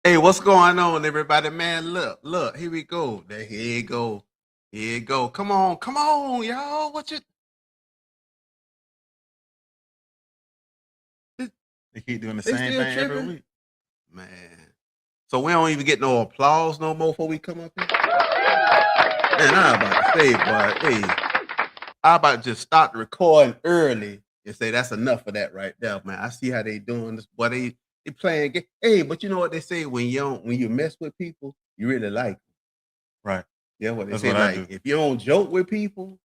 Hey, what's going on, everybody? Man, look, here we go. Here you go. Here you go. Come on, y'all. What you they They keep doing the they same still thing every tripping? week. Man. So we don't even get no applause no more before we come up here. Man, I about to say, boy, hey, I about to just start the recording early and say that's enough of that right there, man. I see how they doing this, boy. They playing game. Hey, but you know what they say when you mess with people, you really like them. Right. Yeah, what they That's say, what I like do. if you don't joke with people,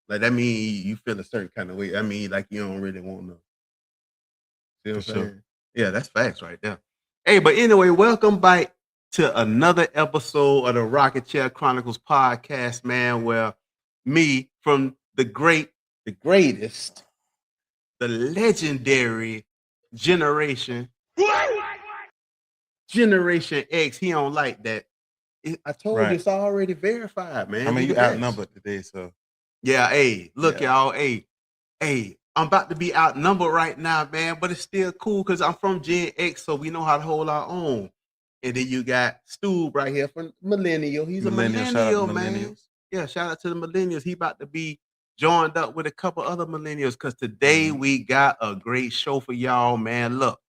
like that mean you feel a certain kind of way. I mean, like you don't really want to. See what For I'm sure. saying? Yeah, that's facts right there. Hey, but anyway, welcome back to another episode of the Rocket Chair Chronicles podcast, man. Where me from the greatest, the legendary generation, Generation X. He don't like that. I told you Right. it's already verified, I man. mean, We you the best. outnumbered today, so Yeah, hey, look, yeah. y'all, hey, I'm about to be outnumbered right now, man, but it's still cool because I'm from Gen X, so we know how to hold our own. And then you got Stube right here from Millennial. He's a Millennial, shout out to millennial, man. millennials. Yeah, shout out to the millennials. He about to be joined up with a couple other millennials because today Mm-hmm. we got a great show for y'all, man. Look,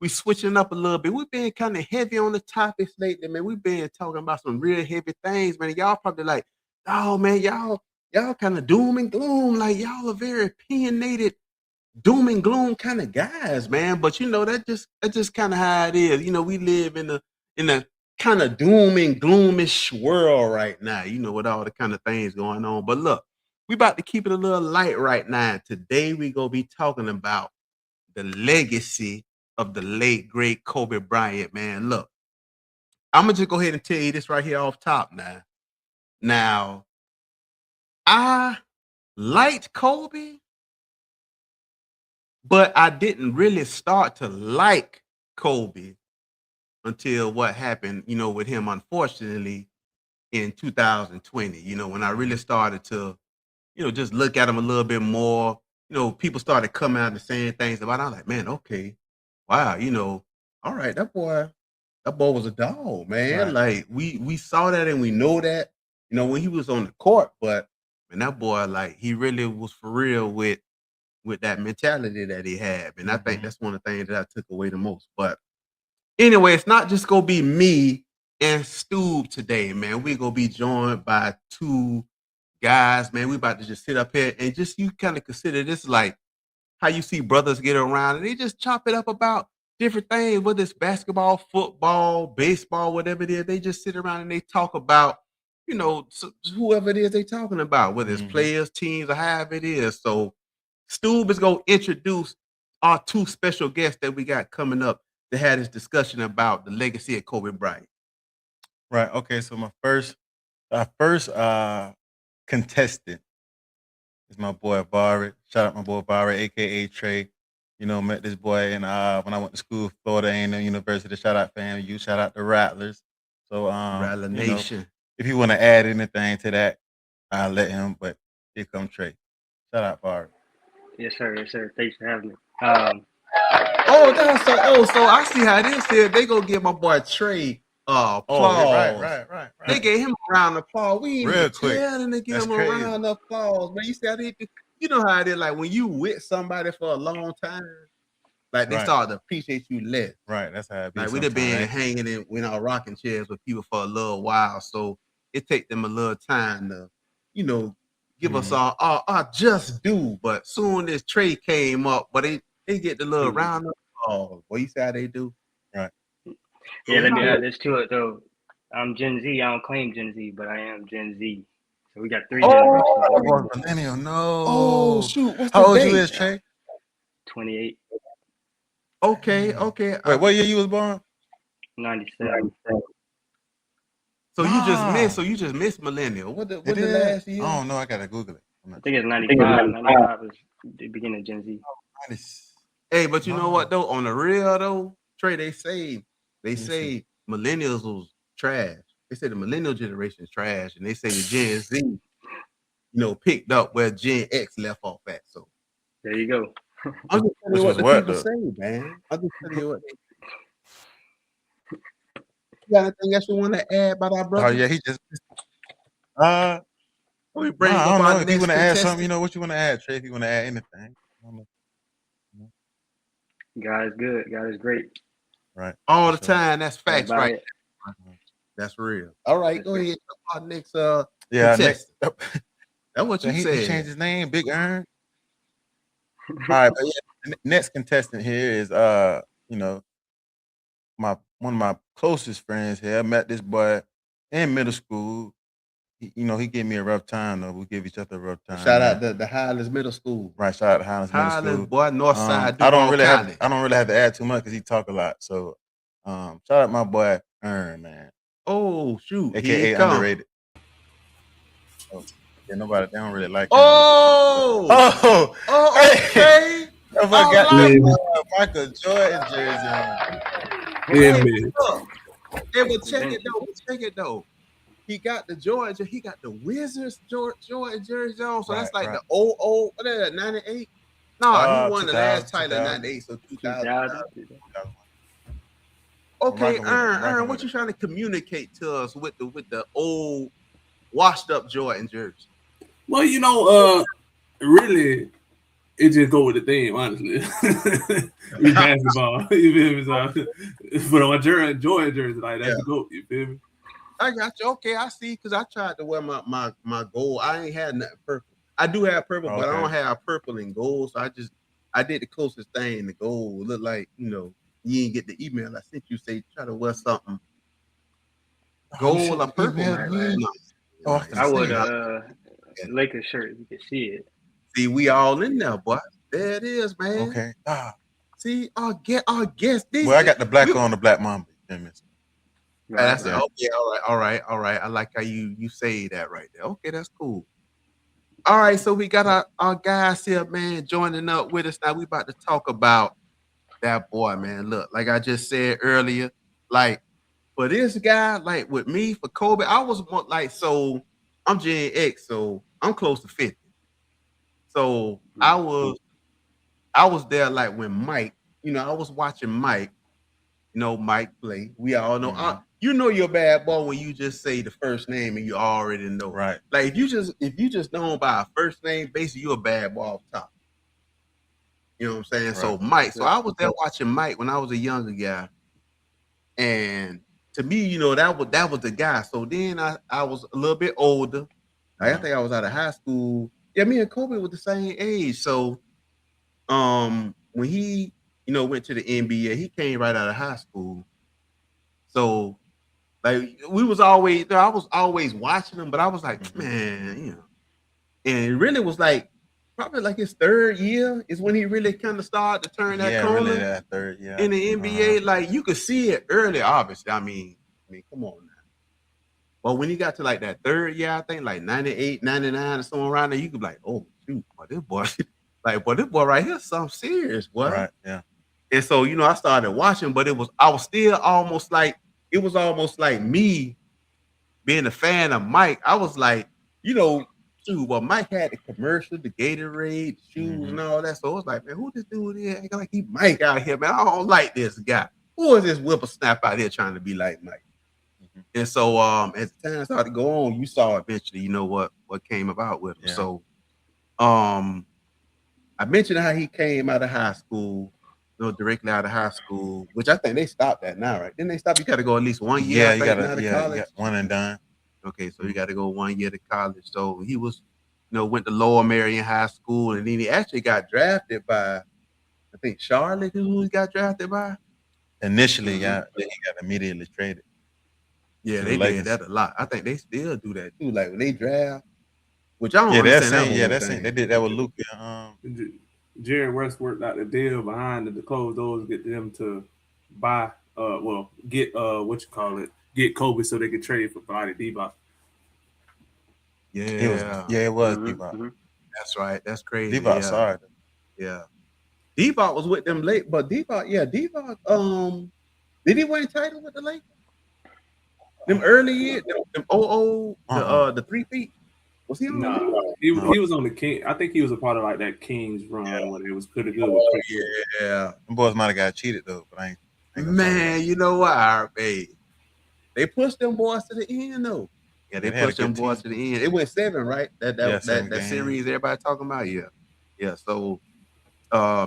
we switching up a little bit. We've been kind of heavy on the topics lately, man. We've been talking about some real heavy things, man. Y'all probably like, oh man, y'all kind of doom and gloom. Like y'all are very opinionated, doom and gloom kind of guys, man. But you know, that just kind of how it is. You know, we live in a kind of doom and gloomish world right now, you know, with all the kind of things going on. But look, we about to keep it a little light right now. Today we gonna be talking about the legacy of the late great Kobe Bryant, man. Look, I'm gonna just go ahead and tell you this right here off top now. Now, I liked Kobe, but I didn't really start to like Kobe until what happened, you know, with him, unfortunately, in 2020. You know, when I really started to, you know, just look at him a little bit more. You know, people started coming out and saying things about it. I'm like, man, okay, wow, you know, all right, that boy was a dog, man. Right. Like we saw that and we know that, you know, when he was on the court, but man, that boy, like he really was for real with that mentality that he had. And I think Mm-hmm. that's one of the things that I took away the most. But anyway, it's not just gonna be me and Stube today, man. We're gonna be joined by two guys, man. We about to just sit up here and just you kind of consider this like how you see brothers get around and they just chop it up about different things, whether it's basketball, football, baseball, whatever it is. They just sit around and they talk about, you know, whoever it is they talking about, whether it's Mm-hmm. players, teams, or however it is. So Stube is going to introduce our two special guests that we got coming up to have this discussion about the legacy of Kobe Bryant. Right. Okay. So my first contestant is my boy Vari. Shout out my boy Vari, aka Trey. You know, met this boy in when I went to school, Florida A&M University. Shout out FAMU. Shout out the Rattlers. So Rattler you know, Nation. if you want to add anything to that, I'll let him. But here come Trey. Shout out Vari. Yes, sir. Yes, sir. Thanks for having me. Oh, that's so I see how this is. They gonna give my boy Trey Oh, yeah, right, applause. right, right, They right. gave him a round of applause. We didn't even Real quick. tell them to give That's him a crazy. round of applause. Man, you see how you know how it is. Like when you with somebody for a long time, like they Right, start to appreciate you less. right. That's how it be Like we'd have sometimes, been right? hanging in our rocking chairs with people for a little while, so it take them a little time to, you know, give us Mm-hmm. our just due. But soon as Trey came up, but they get the little hmm round of applause. What you say how they do? Right. So Yeah, let me how? add this to it though. I'm Gen Z. I don't claim Gen Z, but I am Gen Z. So we got three generations That in Oh, here. boy's millennial. oh No. shoot! What's the How old you is, date? Trey? 28, Okay, Dang. okay. Wait, what year you was born? 97. So you just missed. Nah. So you just missed millennial. It What the is. last year? I don't know. I gotta Google it. I'm I not think sure. it's 95. 95 is the beginning of Gen Z. 90s. Hey, but you know what No. though? On the real though, Trey, they Let me see. say millennials was trash. They say the millennial generation is trash, and they say the Gen Z, you know, picked up where Gen X left off at. So There you go. I'm just telling you Which what was the what people though? say, man. I'm just telling you what they You got anything else you want to add about our Oh brother? yeah, he just We no, bring I up don't our know if you next want to add something. contestant. You know what you want to add, Trey? If you want to add anything, God is good. God is great. right? All For the sure. time. That's That's facts, about right? it. That's real. All right, That's go it. ahead. Our next Yeah, next. contestant. That's what So you he said. changed his name, Big Urn. All right, but yeah, next contestant here is you know, one of my closest friends here. I met this boy in middle school. He gave me a rough time though. We give each other a rough time. Shout out to the Highlands Middle School. Right, shout out to Highlands Middle School. Highlands, boy, North Side, I don't Duval really County. have to add too much because he talk a lot. So shout out my boy Urn, man. Oh shoot, AKA underrated. Oh, yeah, they don't really like him. Oh, okay. I forgot the Michael Jordan jersey on. Hey, man. look. Hey, but check it though. He got the Georgia, he got the Wizards Jordan jersey on. So that's like the old, what is that, 98? No, he won the last title in 98, so 2000. Okay, Aaron, what you trying to communicate to us with the old washed up Jordan jersey? Well, really, it just go with the theme, honestly. We basketball, you feel me? So, but on Jordan jersey, like that's the GOAT, you feel me? I got you. Okay, I see. Because I tried to wear my gold. I ain't had nothing purple. I do have purple, but I don't have purple and gold. So I did the closest thing to gold. Look like you didn't get the email I sent you. Say try to wear something gold or purple. No. I would Lakers shirt. You can see it. See, we all in there, boy. There it is, man. Okay. See, our guest. Well, I got the black on the black mamba. That's okay. All right. I like how you say that right there. Okay, that's cool. All right, so we got our guys here, man, joining up with us now. We about to talk about that boy, man. Look, like I just said earlier, like for this guy, like with me, for Kobe, I was more like, so I'm Gen X, so I'm close to 50. So I was there like when Mike, I was watching Mike, Mike play. We all know you're a bad boy when you just say the first name and you already know. Right. Like if you just know him by a first name, basically you're a bad boy off top. You know what I'm saying? Right. So Mike, so I was there watching Mike when I was a younger guy. And to me, that was the guy. So then I was a little bit older. I think I was out of high school. Yeah, me and Kobe were the same age. So when he, went to the NBA, he came right out of high school. So like I was always watching him, but I was like, man, and it really was like probably like his third year is when he really kind of started to turn that corner. Really that third year in the NBA. Like you could see it early, obviously. I mean, come on now. But when he got to like that third year, I think like 98, 99 or somewhere around there, you could be like, oh shoot, boy, this boy right here, something serious, boy. Right, yeah. And so, I started watching, but I was still almost like me being a fan of Mike. I was like, shoot, well, Mike had the commercial, the Gatorade, the shoes, and all that. So I was like, man, who this dude is? I like he Mike out here, man. I don't like this guy. Who is this whippersnapper out here trying to be like Mike? And so as the time started to go on, you saw eventually, what came about with him. Yeah. So I mentioned how he came out of high school, directly out of high school, which I think they stopped that now, right? Didn't they stop? You got to go at least 1 year. Yeah, you got to one and done. Okay, so you got to go 1 year to college. So he was, went to Lower Merion High School, and then he actually got drafted by, I think Charlotte, who he got drafted by. Initially, then he got immediately traded. Yeah, they did that a lot. I think they still do that too. Like when they draft, which I don't understand. That's they did that with Luke. Jerry West worked out the deal behind the closed doors, get them to buy, get get Kobe so they could trade for Body Bebop. Yeah, it was Bebop. That's right. That's crazy. Bebop, sorry. Yeah, Bebop was with them late, but Bebop, did he win title with the Lakers? Them early years, them the 3 feet. Was he on? No, he was on the King. I think he was a part of like that Kings run when it was pretty good. Yeah, them boys might have got cheated though, but I ain't man, you know what, babe? They pushed them boys to the end though. Yeah, they They had a pushed them good boys to team. the end. It went 7, right? Yeah, That 7 games. series everybody talking about. Yeah, yeah. So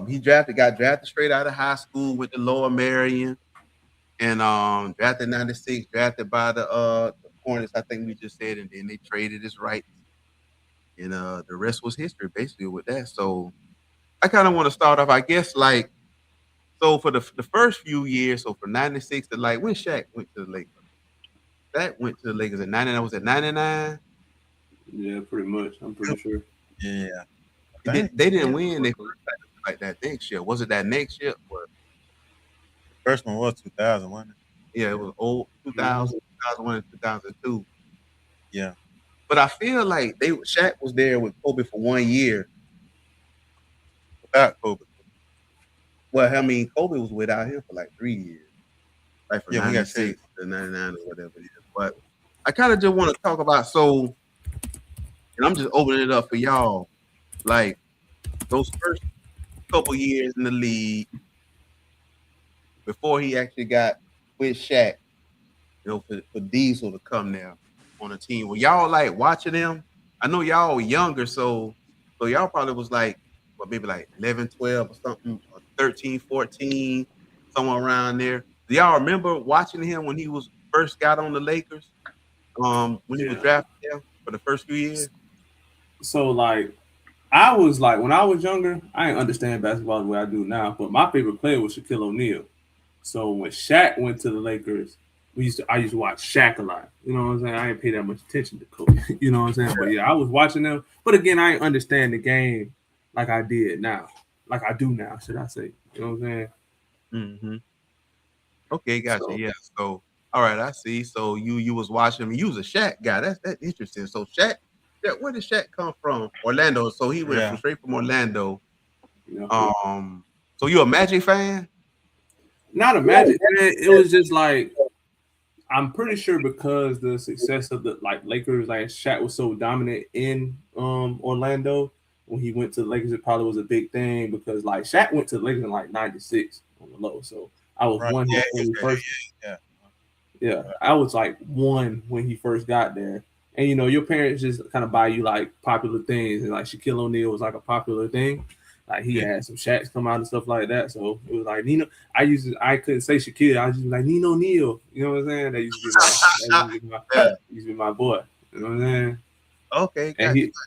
he got drafted straight out of high school with the Lower Marion, and drafted 96, drafted by the Hornets. I think we just said, and then they traded his rights, and the rest was history basically with that. So I kind of want to start off, I guess, like so for the first few years. So from 96 to like when Shaq went to the Lakers. That went to the Lakers at 99. Was it 99? Yeah, pretty much. I'm pretty sure. Yeah. They didn't win their first title like that next year. Was it that next year? Or, First one was 2000, wasn't it? yeah, it was old 2000, 2001, and 2002. Yeah. But I feel like Shaq was there with Kobe for 1 year. Without Kobe. Well, I mean, Kobe was without him for like 3 years, like from Yeah, we got 96 to 99 or whatever it is. But I kind of just want to talk about and I'm just opening it up for y'all, like those first couple years in the league before he actually got with Shaq, you know, for Diesel to come there on a team. Were y'all like watching them? I know y'all were younger, so y'all probably was like, well, maybe like 11, 12 or something, or 13, 14, somewhere around there. Do y'all remember watching him when he was first got on the Lakers? When he was drafted there for the first few years? So like I was like when I was younger, I didn't understand basketball the way I do now, but my favorite player was Shaquille O'Neal. So when Shaq went to the Lakers, I used to watch Shaq a lot. You know what I'm saying? I didn't pay that much attention to Kobe. You know what I'm saying? But yeah, I was watching them. But again, I didn't understand the game like I did now. Like I do now, should I say. You know what I'm saying? Mm-hmm. Okay, gotcha. So, Yeah. So all right, I see. So you was watching him. You was a Shaq guy. That's interesting. So Shaq, where did Shaq come from? Orlando. So he went from straight from Orlando. you know. So you a Magic fan? Not a Magic fan. It was just like I'm pretty sure because the success of the like Lakers, like Shaq was so dominant in Orlando. When he went to the Lakers, it probably was a big thing because like Shaq went to the Lakers in like '96 on the low. So I was one when he first. Yeah, I was like 1 when he first got there. And you know, your parents just kind of buy you like popular things, and like Shaquille O'Neal was like a popular thing. Like he had some Shaqs come out and stuff like that. So it was like Nino. I couldn't say Shaquille. I was just like Nino Neal. You know what I'm saying? That used to be my boy. You know what I'm saying? Okay.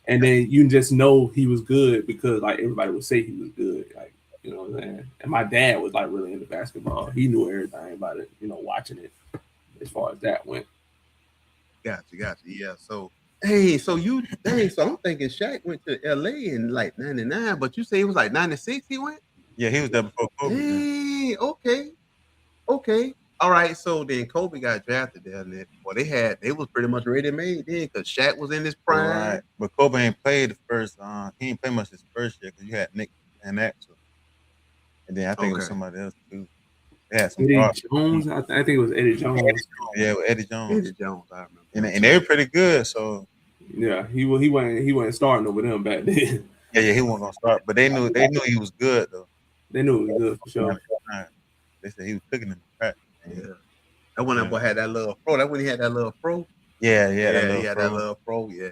And then you just know he was good because like everybody would say he was good. Like, you know what I'm saying? And my dad was like really into basketball. He knew everything about it, you know, watching it as far as that went. Gotcha. Yeah. So so I'm thinking Shaq went to LA in like 99, but you say it was like 96 he went? Yeah, he was there before Kobe. Hey, okay. All right. So then Kobe got drafted there. And well, they was pretty much ready made then because Shaq was in his prime. Right. But Kobe ain't played the first. He ain't played much his first year because you had Nick and Axel, and then I think it was somebody else too. They had some Eddie Jones. I think it was Eddie Jones. Yeah, with Eddie Jones. Eddie Jones, I remember. And they were pretty good. So yeah, he wasn't starting over them back then. Yeah, he wasn't gonna start, but they knew he was good though. They knew he was good for sure. They said he was cooking in the crack. Yeah. That when that boy had that little fro. That when he had that little fro. Yeah, he had that little fro. Yeah.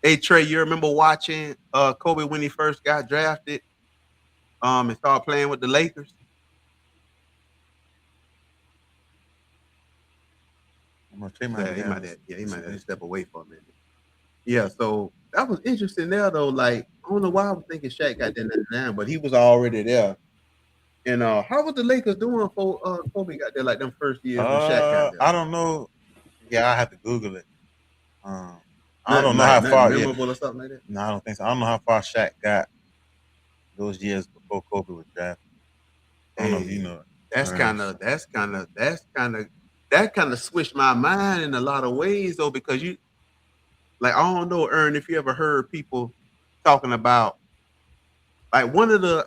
Hey Trey, you remember watching Kobe when he first got drafted? And started playing with the Lakers? He might have step away for a minute. Yeah, so that was interesting there though. Like, I don't know why I was thinking Shaq got there now, but he was already there. And how was the Lakers doing before Kobe got there, like them first years when Shaq got there? I don't know. Yeah, I have to Google it. I don't know how far. Memorable or something like that? No, I don't think so. I don't know how far Shaq got those years before Kobe was drafted. I don't know if you know it. That kind of switched my mind in a lot of ways though, because I don't know, Urn, if you ever heard people talking about like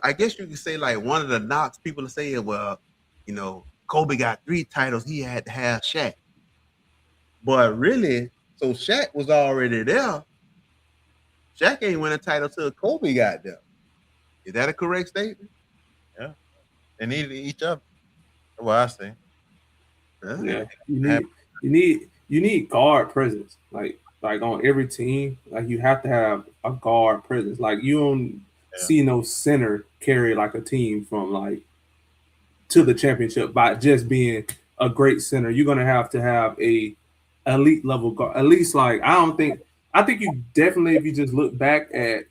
I guess you could say like one of the knocks people are saying, well, you know, Kobe got 3 titles, he had to have Shaq. But really, so Shaq was already there. Shaq ain't win a title till Kobe got there. Is that a correct statement? Yeah. They needed each other. That's what I say. Yeah, you need guard presence. Like on every team, like you have to have a guard presence. Like you don't see no center carry like a team from like to the championship by just being a great center. You're gonna have to have a elite level guard. At least like I think you definitely, if you just look back at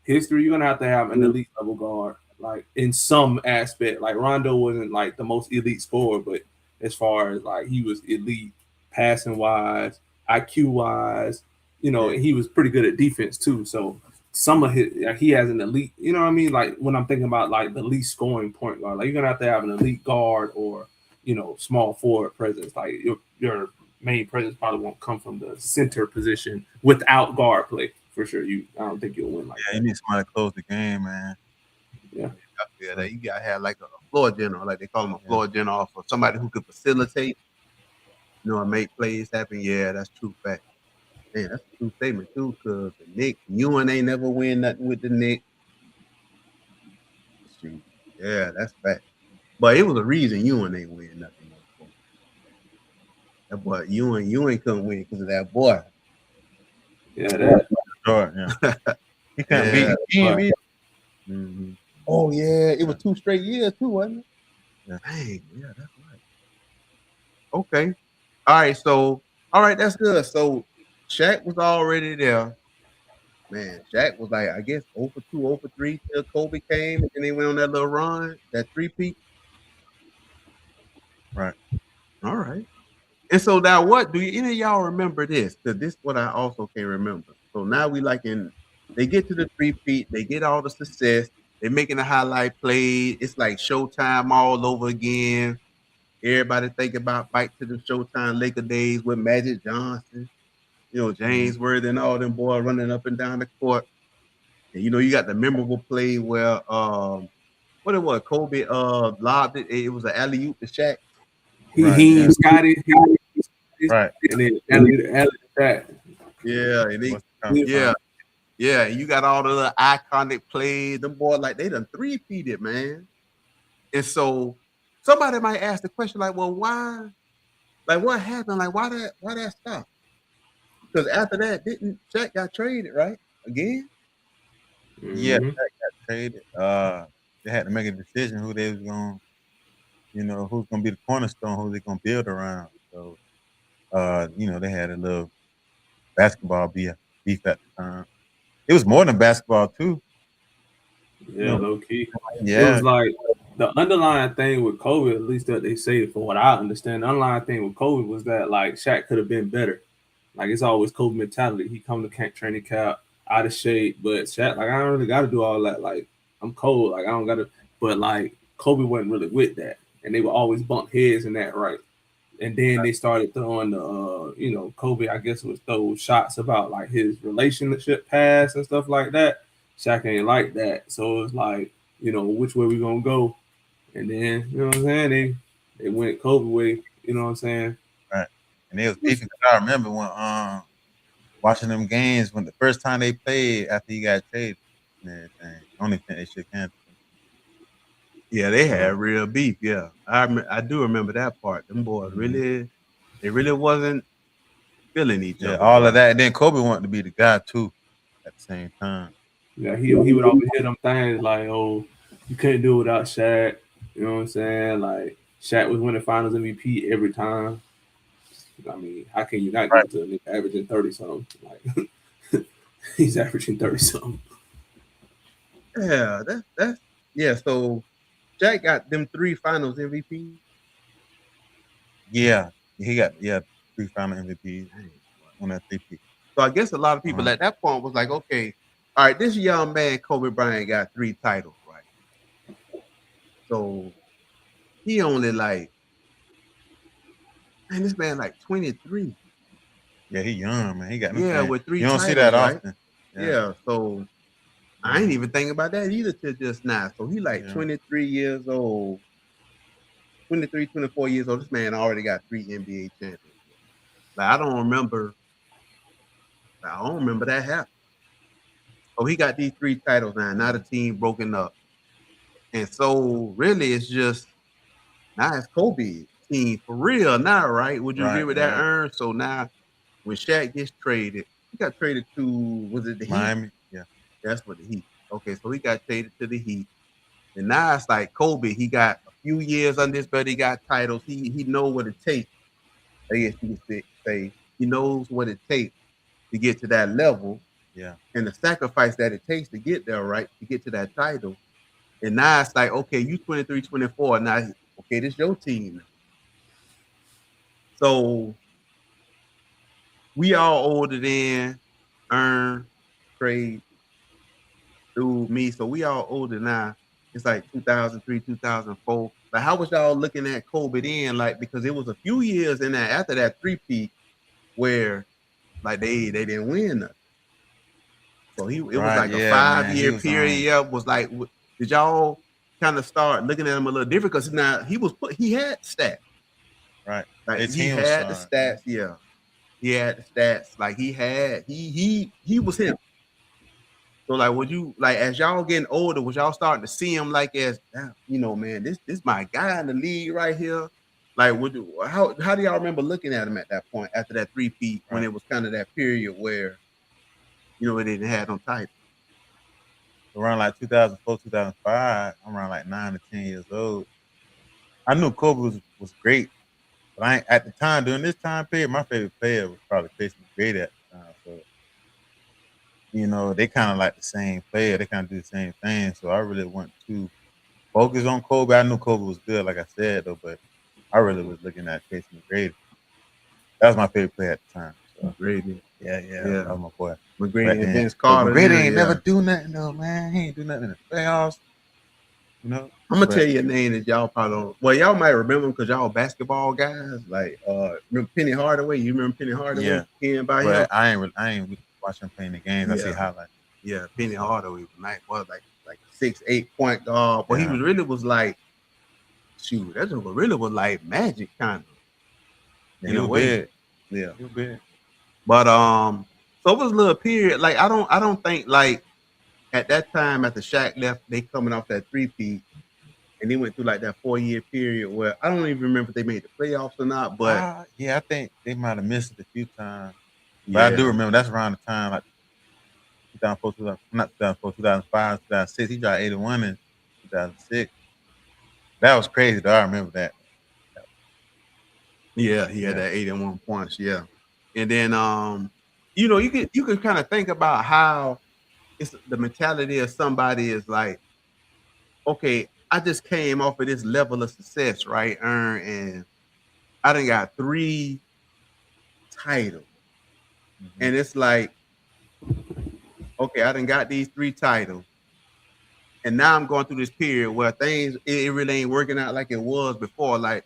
history, you're gonna have to have an elite level guard, like in some aspect. Like Rondo wasn't like the most elite scorer, but as far as like he was elite passing wise, IQ wise, you know, and he was pretty good at defense too. So some of his he has an elite, you know what I mean? Like when I'm thinking about like the least scoring point guard, like you're gonna have to have an elite guard or small forward presence. Like your main presence probably won't come from the center position without guard play. For sure, I don't think you'll win like that. You need somebody to close the game, man. Yeah. That you gotta have like a floor general, like they call him a floor general, or somebody who could facilitate, and make plays happen. Yeah, that's true fact. Man, that's a true statement too, because the Knicks, Ewing ain't never win nothing with the Knicks. Shoot. Yeah, that's fact. But it was a reason Ewing ain't win nothing. That boy, Ewing couldn't win because of that boy. Yeah, that. Short, yeah. He can't beat. He can't beat. Mm-hmm. Oh yeah, it was 2 straight years too, wasn't it? Yeah. Dang, yeah, that's right. Okay, all right, that's good. So Shaq was already there. Man, Shaq was like, I guess 0 for 2, 0 for 3 till Kobe came, and then they went on that little run, that 3-peat. Right. All right. And so now, what do any of y'all remember this? Because this is what I also can't remember. So now they get to the 3-peat, they get all the success, they're making a highlight play. It's like Showtime all over again. Everybody think about back to the Showtime Laker days with Magic Johnson, James Worthy and all them boys running up and down the court. And you got the memorable play where what it was, Kobe lobbed it. It was an alley-oop to Shaq. He Scotty. Right. And then alley-oop. Yeah. Yeah, and you got all the little iconic plays. Them boys, like, they done 3-peated, man. And so somebody might ask the question, like, well, why? Like, what happened? Like, why that stop? Because after that, didn't Shaq got traded, right? Again? Yeah, Shaq got traded. They had to make a decision who they was going to, who's going to be the cornerstone, who they going to build around. So, they had a little basketball beef at the time. It was more than basketball too. Yeah, low key. Yeah. It was like the underlying thing with Kobe, at least that they say, from what I understand, the underlying thing with Kobe was that like Shaq could have been better. Like it's always Kobe mentality. He come to camp training camp out of shape, but Shaq, like I don't really got to do all that. Like I'm cold, like I don't got to. But like Kobe wasn't really with that, and they would always bump heads in that, right? And then they started throwing the, Kobe, I guess, was those shots about like his relationship past and stuff like that. Shaq ain't like that. So it's like, which way we gonna go? And then, you know what I'm saying? They went Kobe way, you know what I'm saying? Right. And it was beefing. I remember when watching them games when the first time they played after he got traded and everything. Only thing they shook hands. Yeah, they had real beef. Yeah, I do remember that part. Them boys really wasn't feeling each other. All of that, and then Kobe wanted to be the guy too at the same time. Yeah, he would always hear them things like, "Oh, you couldn't do it without Shaq." You know what I'm saying? Like Shaq was winning Finals MVP every time. I mean, how can you not get to a nigga averaging 30 something? Like he's averaging 30 something. Yeah, that's yeah. So Shaq got them 3 Finals MVP. Yeah, he got 3 Final MVPs on that 3-peat. So I guess a lot of people at that point was like, okay, all right, this young man Kobe Bryant got 3 titles, right? So he only this man like 23. Yeah, he young, man. He got with 3 You don't titles, see that right? often. Yeah, so I ain't even thinking about that either till just now. So he 23 years old, 23, 24 years old. This man already got 3 NBA championships. Like I don't remember that happening. Oh, he got these 3 titles now. Now the team broken up. And so really it's just now it's Kobe. team for real now, right? Would you agree Right, with that, right. Ern? So now when Shaq gets traded, he got traded to, was it the Heat? Miami. Yeah. That's what the Heat. Okay, so he got traded to the Heat. And now it's like Kobe, he got a few years under his belt, he got titles. He knows what it takes. I guess you could say he knows what it takes to get to that level. Yeah. And the sacrifice that it takes to get there, right? To get to that title. And now it's like, okay, you 23, 24. Now, okay, this your team. So we all older than Earn, Trade, Dude, me. So we all older now. It's like 2003, 2004. Like, how was y'all looking at Kobe then? Like, because it was a few years in that after that three-peat where like they didn't win nothing. So it was like a 5-year period. Yeah, was like, did y'all kind of start looking at him a little different? Because now he had stats. Right. Like he had the stats, yeah. He had the stats. Like he was him. So like, would you like as y'all getting older, was y'all starting to see him like as man, this my guy in the league right here? Like, how do y'all remember looking at him at that point after that three-peat when it was kind of that period where it didn't have no title? Around like 2004, 2005, I'm around like 9 to 10 years old. I knew Kobe was great, but at the time during this time period, my favorite player was probably Jason Great at the time. So they kind of like the same player. They kind of do the same thing. So I really wasn't too focused on Kobe. I knew Kobe was good, like I said, though, but I really was looking at Jason McGrady. That was my favorite player at the time. So. McGrady. Yeah. That was my boy. McGrady and Vince Carter. McGrady ain't never do nothing, though, man. He ain't do nothing in the playoffs. I'm going to tell you a name that y'all probably don't. Well, y'all might remember him because y'all basketball guys. Like, remember Penny Hardaway? You remember Penny Hardaway? Yeah. Hearing about him? I ain't watching playing the games. I see highlights. Yeah, Penny Hardaway was nice. Was like 6'8" point guard. But he was like, shoot, that really was like magic kind of. Yeah, he was big. Yeah. He was big. But so it was a little period. Like I don't think like at that time after Shaq left, they coming off that three-peat, and they went through like that 4-year period where I don't even remember if they made the playoffs or not. But I think they might have missed it a few times. But I do remember that's around the time like 2005, 2006. He dropped 81 in 2006. That was crazy though. I remember that. Yeah, he had that 81 points. Yeah, and then you could kind of think about how it's the mentality of somebody is like, okay, I just came off of this level of success, right? And I done got 3 titles, and it's like, okay, I done got these 3 titles, and now I'm going through this period where things it really ain't working out like it was before. Like,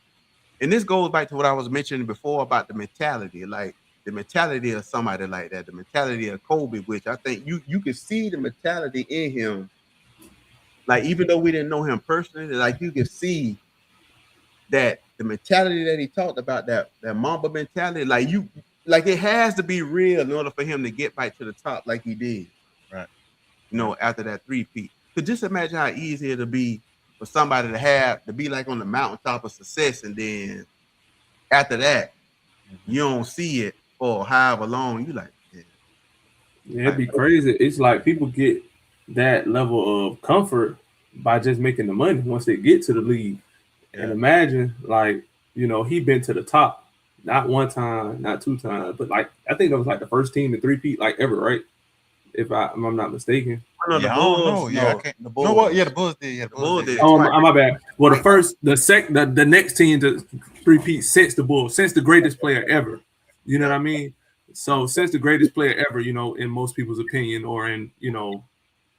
and this goes back to what I was mentioning before about the mentality, like the mentality of somebody like that, the mentality of Kobe, which I think you can see the mentality in him. Like, even though we didn't know him personally, like you can see that the mentality that he talked about, that Mamba mentality, like it has to be real in order for him to get back to the top like he did. Right. After that three-peat. So just imagine how easy it'll be for somebody to be like on the mountaintop of success, and then after that, you don't see it for however long. You like, yeah, it'd be crazy. It's like people get that level of comfort by just making the money once they get to the league. Yeah. And imagine, like, he been to the top, not 1 time, not 2 times, but like I think that was like the first team to three-peat like ever, right? If I'm not mistaken. I don't know. Yeah, the Bulls. No, what? Yeah, the Bulls did. Yeah, the Bulls did. Oh, my bad. Well, the next team to three-peat since the Bulls, since the greatest player ever. You know what I mean? So since the greatest player ever, in most people's opinion, or in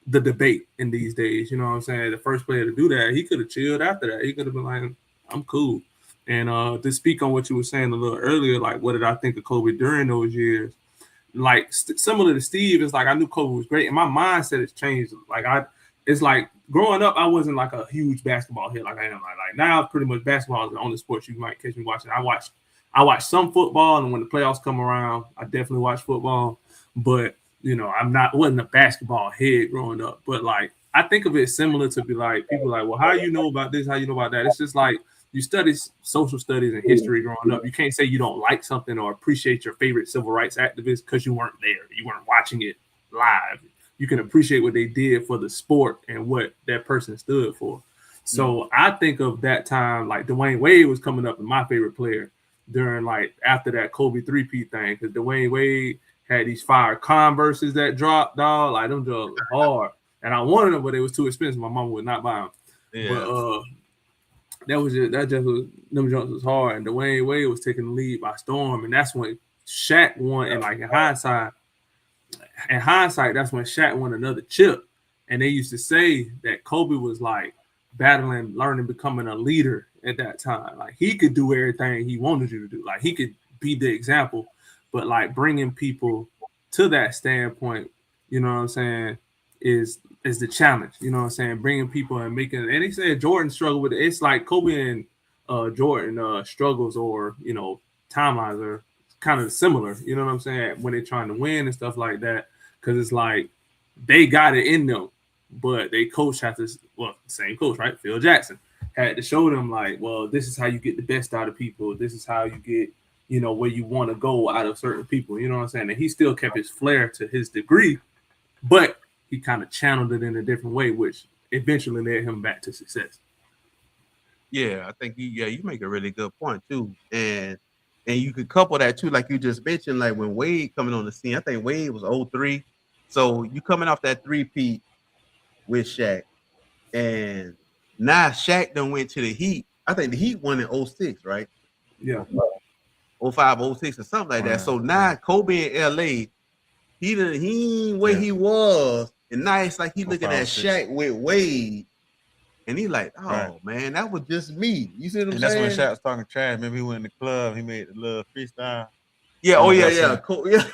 the debate in these days, you know what I'm saying? The first player to do that, he could have chilled after that. He could have been like, I'm cool. And to speak on what you were saying a little earlier, like what did I think of Kobe during those years? Like similar to Steve, it's like I knew Kobe was great, and my mindset has changed. Like it's like growing up, I wasn't like a huge basketball head like I am. Like now, pretty much basketball is the only sport you might catch me watching. I watch some football, and when the playoffs come around, I definitely watch football. But wasn't a basketball head growing up. But like I think of it similar to be like people like, well, how you know about this? How you know about that? It's just like you study social studies and history growing up. You can't say you don't like something or appreciate your favorite civil rights activist because you weren't there. You weren't watching it live. You can appreciate what they did for the sport and what that person stood for. So I think of that time, like Dwayne Wade was coming up as my favorite player during like after that Kobe 3-peat thing, because Dwayne Wade had these fire Converses that dropped, dog. Like them drugs were hard. And I wanted them, but they was too expensive. My mom would not buy them. Yeah. But that just was them jumps was hard. And Dwayne Wade was taking the lead by storm. And that's when Shaq won. And like in hindsight, that's when Shaq won another chip. And they used to say that Kobe was like battling, learning, becoming a leader at that time. Like he could do everything he wanted you to do. Like he could be the example, but like bringing people to that standpoint, you know what I'm saying, is the challenge. You know what I'm saying? Bringing people and making. And they said Jordan struggled with it. It's like Kobe and Jordan struggles, or you know, timelines are kind of similar. You know what I'm saying? When they're trying to win and stuff like that, because it's like they got it in them, but they coach had to. Well, same coach, right? Phil Jackson had to show them like, well, this is how you get the best out of people. This is how you get, you know, where you want to go out of certain people. You know what I'm saying? And he still kept his flair to his degree, but he kind of channeled it in a different way, which eventually led him back to success. Yeah, I think you make a really good point too. And you could couple that too, like you just mentioned, like when Wade coming on the scene, I think Wade was 03. So you coming off that 3-peat with Shaq. And now Shaq done went to the Heat. I think the Heat won in 06, right? Yeah. 05, 06 or something like that. So now Kobe in LA, he ain't where he was. And now it's like he looking at Shaq with Wade. And he like, man, that was just me. You see what I'm saying? That's when Shaq was talking trash. Remember he went in the club, he made the little freestyle. Yeah, cool. Yeah.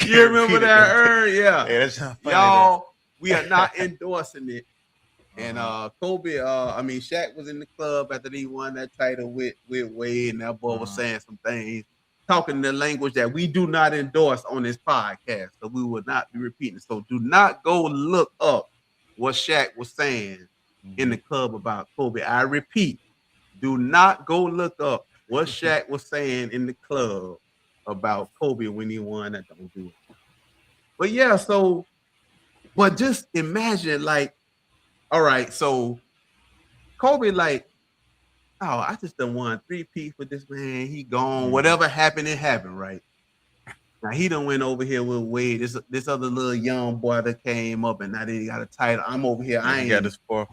You remember that, Urn? Yeah. That's funny, y'all, we are not endorsing it. And Kobe, Shaq was in the club after he won that title with Wade, and that boy was saying some things, talking the language that we do not endorse on this podcast. So we will not be repeating. So do not go look up what Shaq was saying in the club about Kobe. I repeat, do not go look up what Shaq was saying in the club about Kobe when he won that. Don't do it. But yeah, so, but just imagine, like, all right, so Kobe, like, I just done won 3-peat for this man. He gone. Whatever happened, it happened, right? Now he done went over here with Wade. This other little young boy that came up, and now they got a title. I'm over here. I ain't got this 4.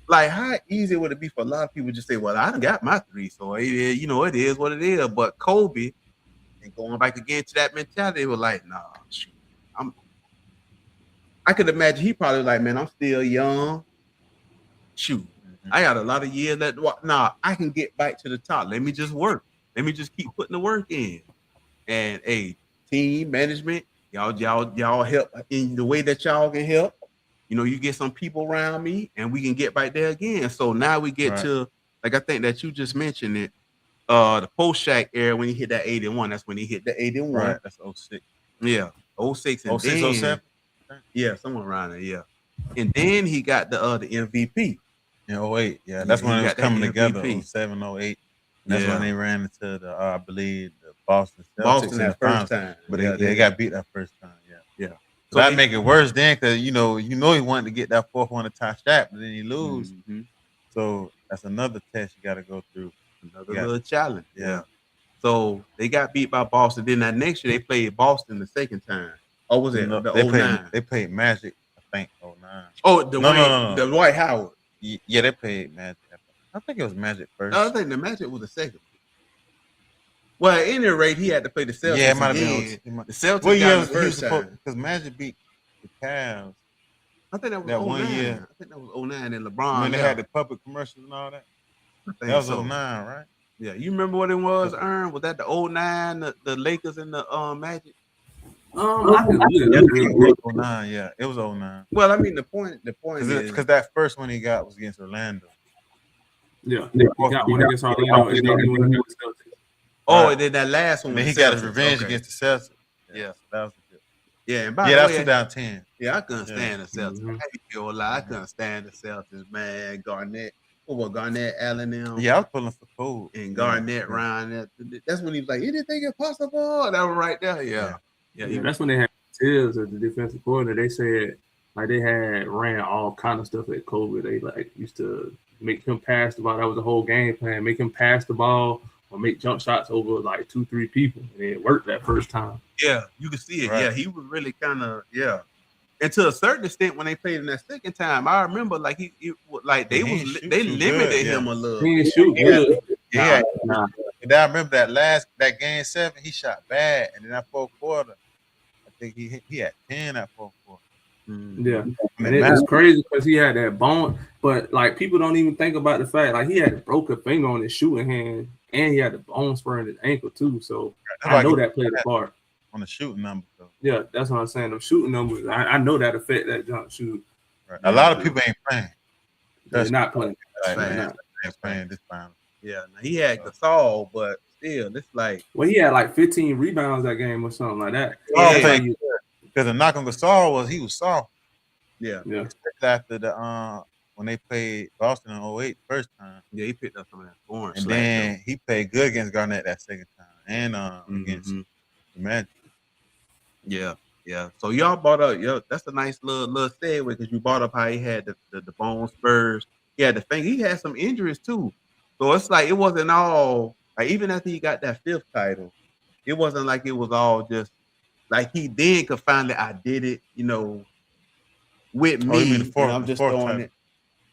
Like, how easy would it be for a lot of people to just say, well, I done got my 3, so it is what it is. But Kobe, and going back again to that mentality, was like, nah, shoot, I could imagine he probably like, man, I'm still young. Shoot, I got a lot of years left. Nah, I can get back to the top. Let me just work. Let me just keep putting the work in. And team management, y'all help in the way that y'all can help. You know, you get some people around me, and we can get back there again. So now we get to, like, I think that you just mentioned it, the post Shaq era when he hit that 81. That's when he hit the 81. Right, that's 06. Yeah, 06 and 06, then, 07? Yeah, somewhere around there. Yeah, and then he got the MVP in 08. Yeah, that's when it was coming together. 07, 08. That's when they ran into the I believe the Boston Celtics in the first time. But they got beat that first time. Yeah. So that make it worse then, because you know he wanted to get that 4th one to tie Shaq, but then he lose. So that's another test you got to go through. Another little challenge. Yeah. So they got beat by Boston. Then that next year they played Boston the second time. Or was it the 09? They played Magic, I think, 09. Oh, the Dwight Howard. Yeah, they played Magic. I think it was Magic first. No, I think the Magic was the second. Well, at any rate, he had to play the Celtics. Yeah, it might have been the Celtics. Well, yeah, the first time because Magic beat the Cavs. I think that was that 09. 1 year. I think that was 09 and LeBron. When they had the public commercials and all that. That was 09, right? Yeah, you remember what it was, Urn? Was that the 09, the Lakers and the Magic? I can 09, yeah, it was 09. Well, I mean, the point is because that first one he got was against Orlando. Yeah, he got one against Orlando, and then he went against the Celtics. Oh, and then that last one. And then he got his revenge against the Celtics. Yeah, that was good. Yeah, and that was 2010. Yeah, I couldn't stand the Celtics. I couldn't stand the Celtics, man. Garnett, What Garnett Allen them? Yeah, I was pulling for Cole. And Garnett Ryan. That's when he was like, anything is possible. That was right there. Yeah. That's when they had Tibbs as the defensive coordinator. They said like they had ran all kind of stuff at Kobe. They like used to make him pass the ball. That was the whole game plan. Make him pass the ball or make jump shots over like 2-3 people. And it worked that first time. Yeah, you can see it. Right. Yeah, he was really kind of And to a certain extent, when they played in that second time, I remember like they limited him a little. He didn't shoot good. Yeah. And I remember that game 7, he shot bad, and then that fourth quarter, I think he had 10 that fourth quarter. Yeah, and it was crazy because he had that bone, but like people don't even think about the fact like he had a broken finger on his shooting hand, and he had the bone spur in his ankle too. So I know that played a part on the shooting numbers. Though. Yeah, that's what I'm saying. The shooting numbers, I know that affect that jump shoot. Right. A lot of people ain't playing. They're not playing. They're playing this final. Yeah, now he had Gasol, but still, it's like he had like 15 rebounds that game or something like that. Because the knock on Gasol was he was soft. Yeah. Especially after the when they played Boston in 08 first time. Yeah, he picked up some of that form. And then he played good against Garnett that second time, and against the Magic. Yeah. So y'all brought up, that's a nice little segue because you brought up how he had the bone spurs. He had the finger. He had some injuries too. So it's like it wasn't all like even after he got that 5th title, it wasn't like it was all just like he then could finally I did it, with me. The 4th, I'm just throwing it.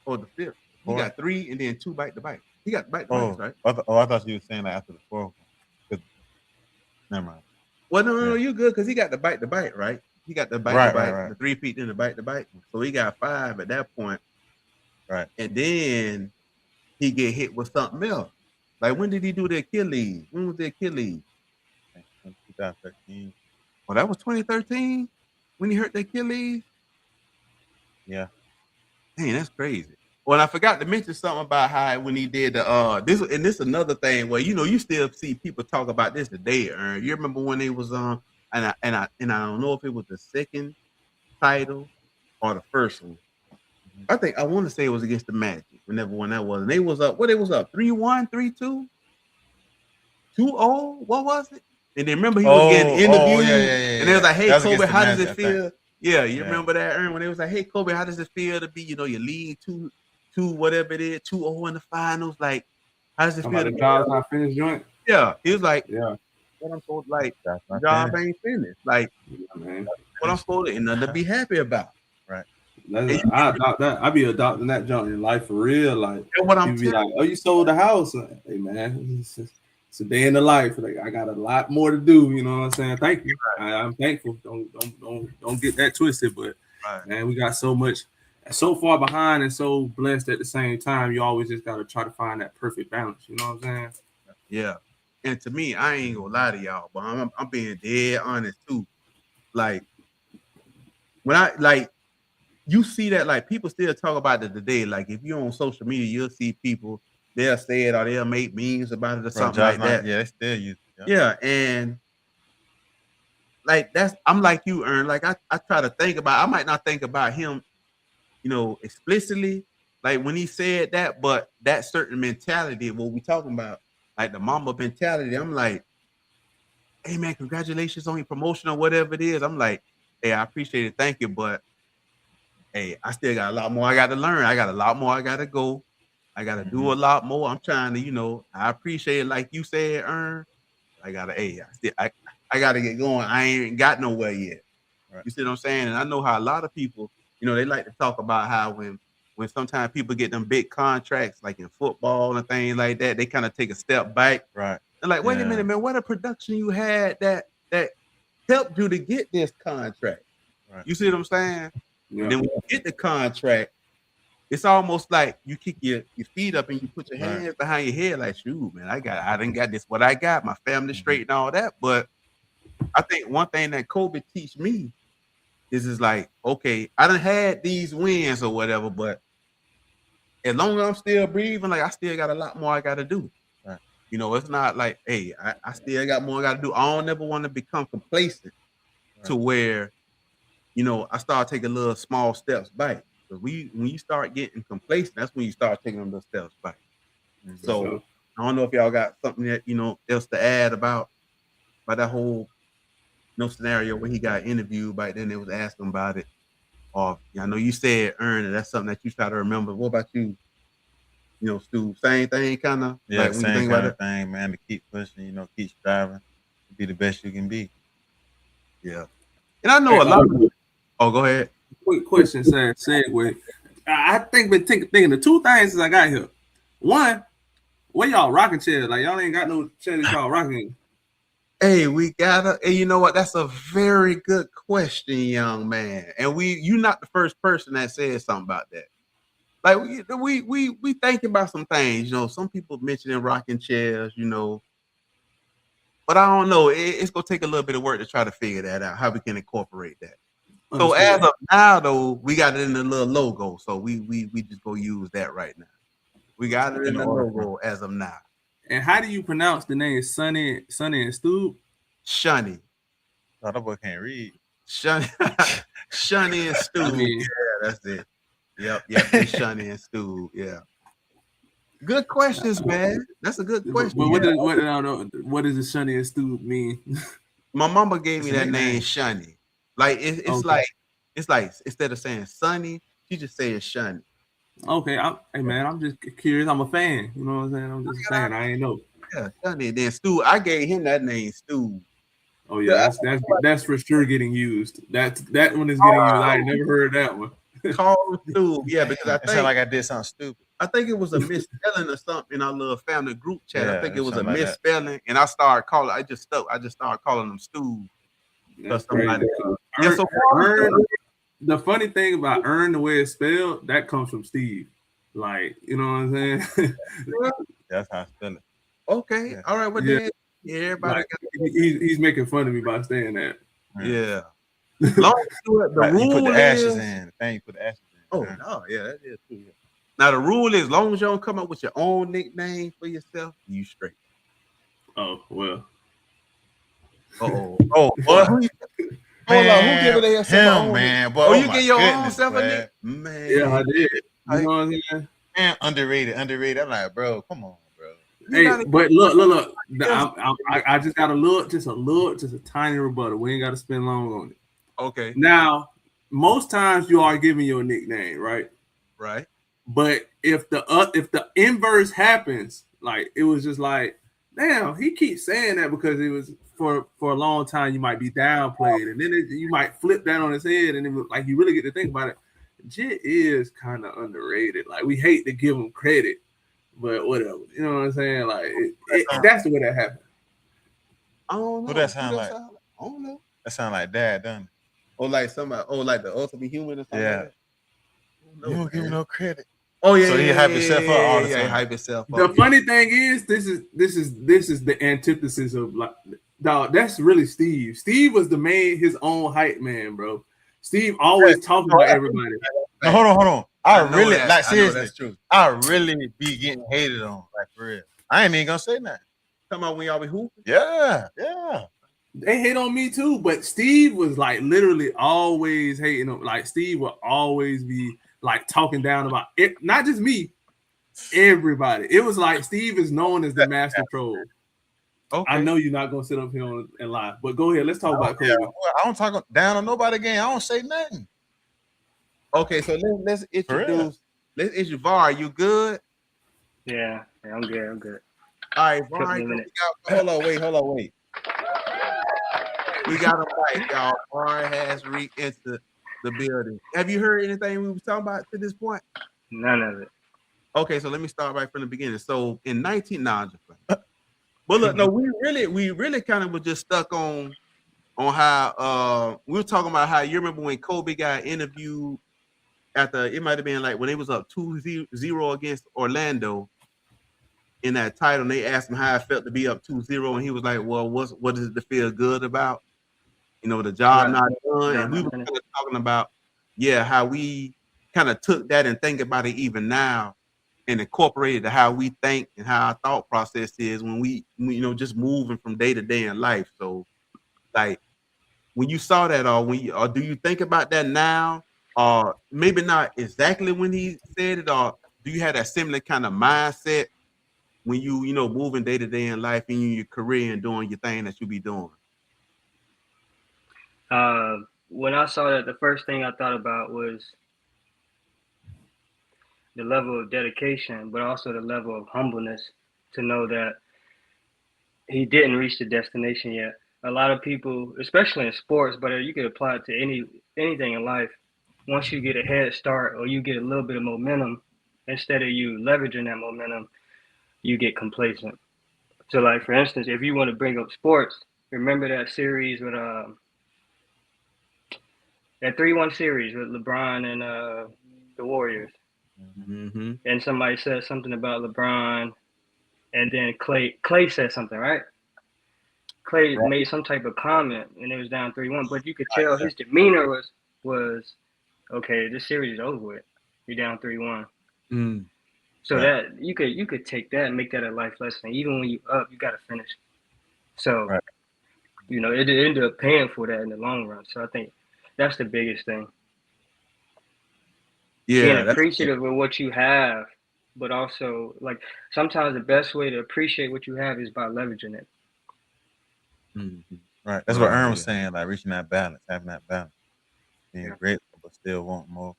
Oh, the 5th. He 4th. got 3 and then 2 bite-to-bite. He got bite-to-bites, right? I thought you were saying that after the 4th. Never mind. Well, no, you good because he got the bite-to-bite, right? He got the bite-to-bite, the 3-peat, then the bite-to-bite. So he got 5 at that point. Right. And then he get hit with something else. Like when did he do the Achilles? When was the Achilles? 2013. Well, that was 2013 when he hurt the Achilles. Yeah. Dang, that's crazy. Well, I forgot to mention something about how when he did this is another thing where you still see people talk about this today. You remember when they was and I don't know if it was the second title or the first one. I want to say it was against the Magic, whenever one that was. And they was up. What it was up? 3-1, 3-2, 2-0. What was it? And then remember he was getting interviewed. And they was like, "Hey, Kobe, how does it feel?" Yeah, you remember that, Urn, when they was like, "Hey, Kobe, how does it feel to be, you lead 2 whatever it is, 2-0 in the finals? Like, how does it feel?" The job's not finished joint. Yeah, he was like, "Yeah, what I'm supposed to like, job ain't finished. Like, what I'm supposed to, and nothing to be happy about." Right. I adopt that. I be adopting that junk in life for real. Like, what I'm be like, "Oh, you sold the house?" Like, hey man, it's a day in the life. Like, I got a lot more to do. You know what I'm saying? Thank you. I'm thankful. Don't get that twisted. But man, we got so much, so far behind, and so blessed at the same time. You always just gotta try to find that perfect balance. You know what I'm saying? Yeah. And to me, I ain't gonna lie to y'all, but I'm being dead honest too. Like when you see that, like people still talk about it today. Like if you're on social media, you'll see people, they'll say it or they'll make memes about it or something like that. Yeah, they still use it. Yeah, and like I'm like you, Urn. Like I try to think about, I might not think about him, explicitly, like when he said that, but that certain mentality, what we talking about, like the Mamba mentality, I'm like, hey man, congratulations on your promotion or whatever it is. I'm like, hey, I appreciate it, thank you, but hey, I still got a lot more I got to learn. I got a lot more I got to go. I got to do a lot more. I'm trying to, I appreciate it, like you said, Urn. I got to get going. I ain't got nowhere yet. Right. You see what I'm saying? And I know how a lot of people, they like to talk about how when sometimes people get them big contracts, like in football and things like that, they kind of take a step back. Right. They're like, wait a minute, man, what a production you had that helped you to get this contract. Right. You see what I'm saying? Yeah. And then when you get the contract, it's almost like you kick your feet up and you put your hands behind your head like, shoot, man, I done got this, what I got, my family straight and all that. But I think one thing that Kobe teach me is like, okay, I done had these wins or whatever, but as long as I'm still breathing, like I still got a lot more I got to do. Right. It's not like, hey, I still got more I got to do. I don't ever want to become complacent to where, I start taking little small steps back. Because when you start getting complacent, that's when you start taking them those steps back. So I don't know if y'all got something that else to add about that whole scenario when he got interviewed back then. They was asking about it. Or I know you said Urn, and that's something that you try to remember. What about you? Stu, same thing, kind of. Yeah, like when same you think kind about of thing, man. To keep pushing, keep striving, to be the best you can be. Yeah, and I know a lot. Oh, go ahead. Quick question, segue. I think been thinking the two things since I got here. One, where y'all rocking chairs? Like y'all ain't got no chair that y'all rocking. Hey, we gotta. And you know what? That's a very good question, young man. And you're not the first person that said something about that. Like we thinking about some things. Some people mentioning rocking chairs. But I don't know. It's gonna take a little bit of work to try to figure that out. How we can incorporate that. So as of now, though, we got it in the little logo. So we just gonna use that right now. We got it in the logo as of now. And how do you pronounce the name Shunny and Stube? Shunny. Oh, that boy can't read. Shunny and Stube. Yeah, that's it. Yep. It's Shunny and Stube. Yeah. Good questions, man. That's a good question. But what does the Shunny and Stube mean? My mama gave me that name Shunny. Like it's like instead of saying Sunny, she just says Shunny. Okay, hey man, I'm just curious. I'm a fan. You know what I'm saying? I'm just a fan. I ain't know. Yeah, Shunny. Then Stu, I gave him that name, Stu. Oh yeah, that's for sure getting used. That one is getting used. I ain't never heard that one. Call him Stu. Yeah, because I think like I did something stupid. I think it was a misspelling or something in our little family group chat. Yeah, I think it was a like misspelling, and I started calling. I just started calling them Stu. That's crazy. The funny thing about Urn, the way it's spelled, that comes from Steve. Like, you know what I'm saying? That's how I spell it. Okay. Yeah. All right. Well, then, everybody. Like, he's making fun of me by saying that. Yeah. Long the rule you put the ashes is, in. The thing you put the ashes in. Oh, no. Yeah, that is true. Yeah. Now, the rule is, as long as you don't come up with your own nickname for yourself, you straight. Oh, well. Oh, what? Hold on, who giving themselves man? Boy, you give your own self a nickname? Man. Yeah, I did. You know what I'm saying? Man, underrated. I'm like, bro, come on, bro. Hey, but look. I just got a tiny rebuttal. We ain't got to spend long on it. Okay. Now, most times you are giving your nickname, right? Right. But if the inverse happens, like it was just like, damn, he keeps saying that because it was for a long time you might be downplayed, and then you might flip that on his head, and then like you really get to think about it. Jit is kind of underrated. Like we hate to give him credit, but whatever. You know what I'm saying? Like that's the way that happened. I don't know. What that sound like? I don't know. That sound like Dad done. Or like somebody. Oh, like the ultimate human or something. Yeah. Like that. You don't give him no credit. Oh yeah. So he hype himself up all the time. Yeah, hype himself up. The funny thing is, this is the antithesis of like, dog. That's really Steve. Steve was his own hype man, bro. Steve always talking about everybody. No, hold on. I really that. like seriously. That's true. I really be getting hated on, like for real. I ain't even gonna say nothing. Talking about when y'all be hooping? Yeah. They hate on me too, but Steve was like literally always hating on. Like Steve will always be like talking down about it, not just me, everybody. It was like Steve is known as the master troll. Okay. I know you're not gonna sit up here and lie, but go ahead. Let's talk about Kobe. I don't talk down on nobody again. I don't say nothing. Okay, so let's introduce. Let's introduce Var. You good? Yeah, I'm good. All right, Var. Hold on, wait. We got him right, y'all. Var has re-entered the building. Have you heard anything we were talking about to this point? None of it. Okay, so let me start right from the beginning. So in 1990, but look, no, we really kind of were just stuck on how we were talking about how you remember when Kobe got interviewed after it might have been like when they was up 2-0 against Orlando in that title, and they asked him how it felt to be up 2-0, and he was like, "Well, what is it to feel good about? The job not done." And we were kind of talking about, how we kind of took that and think about it even now and incorporated to how we think and how our thought process is when we just moving from day to day in life. So like when you saw that or do you think about that now maybe not exactly when he said it, or do you have that similar kind of mindset when you know, moving day to day in life in your career and doing your thing that you be doing? When I saw that, the first thing I thought about was the level of dedication, but also the level of humbleness to know that he didn't reach the destination yet. A lot of people, especially in sports, but you could apply it to anything in life. Once you get a head start or you get a little bit of momentum, instead of you leveraging that momentum, you get complacent. So, like for instance, if you want to bring up sports, remember that series with that 3-1 series with LeBron and the Warriors. Mm-hmm. And somebody said something about LeBron, and then Clay said something, right? Clay made some type of comment, and it was down 3-1. But you could tell his demeanor was okay. This series is over with. You're down 3-1. Mm. So that you could take that and make that a life lesson. Even when you up, you got to finish. So you know it ended up paying for that in the long run. So I think that's the biggest thing. Yeah, Being appreciative of what you have, but also like sometimes the best way to appreciate what you have is by leveraging it. Mm-hmm. Right. That's what Urn was saying, like reaching that balance, having that balance, being grateful but still want more.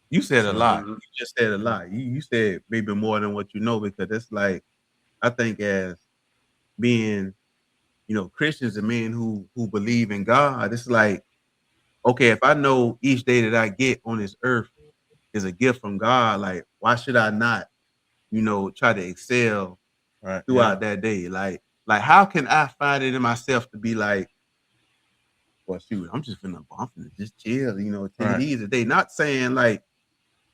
You said a lot. You just said a lot. You said maybe more than what you know, because it's like, I think as being, you know, Christians and men who believe in God, it's like, okay, if I know each day that I get on this earth is a gift from God, like why should I not, you know, try to excel throughout that day? Like how can I find it in myself to be like, well, shoot, I'm just finna just chill, you know, take it easy today. Not saying like,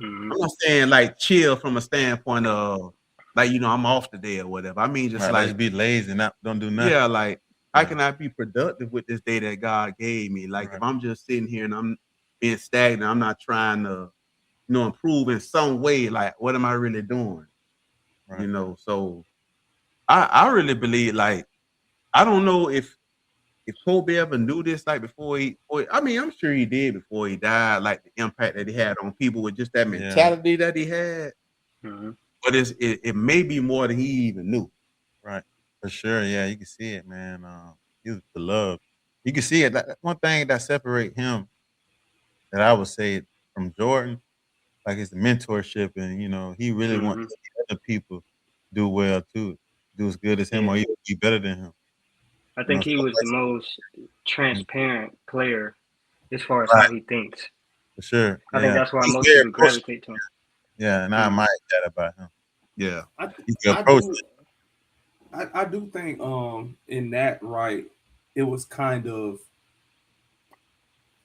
I'm not saying like chill from a standpoint of like, you know, I'm off today or whatever. I mean, just like be lazy and don't do nothing. Yeah, like how can I be productive with this day that God gave me? Like if I'm just sitting here and I'm being stagnant, I'm not trying to, you know, improve in some way. Like, what am I really doing? You know, so I really believe, like, I don't know if Kobe ever knew this, like I mean, I'm sure he did before he died, like the impact that he had on people with just that mentality that he had. But it may be more than he even knew. Right. For sure. Yeah, you can see it, man. He was beloved. You can see it. That one thing that separate him that I would say from Jordan, like it's the mentorship, and you know, he really wants to see other people do well too, do as good as him or even be better than him. I think he was the most transparent player as far as how he thinks. For sure. I think that's why most people gravitate to him. Yeah, and I admire that about him. Yeah. I do think in that it was kind of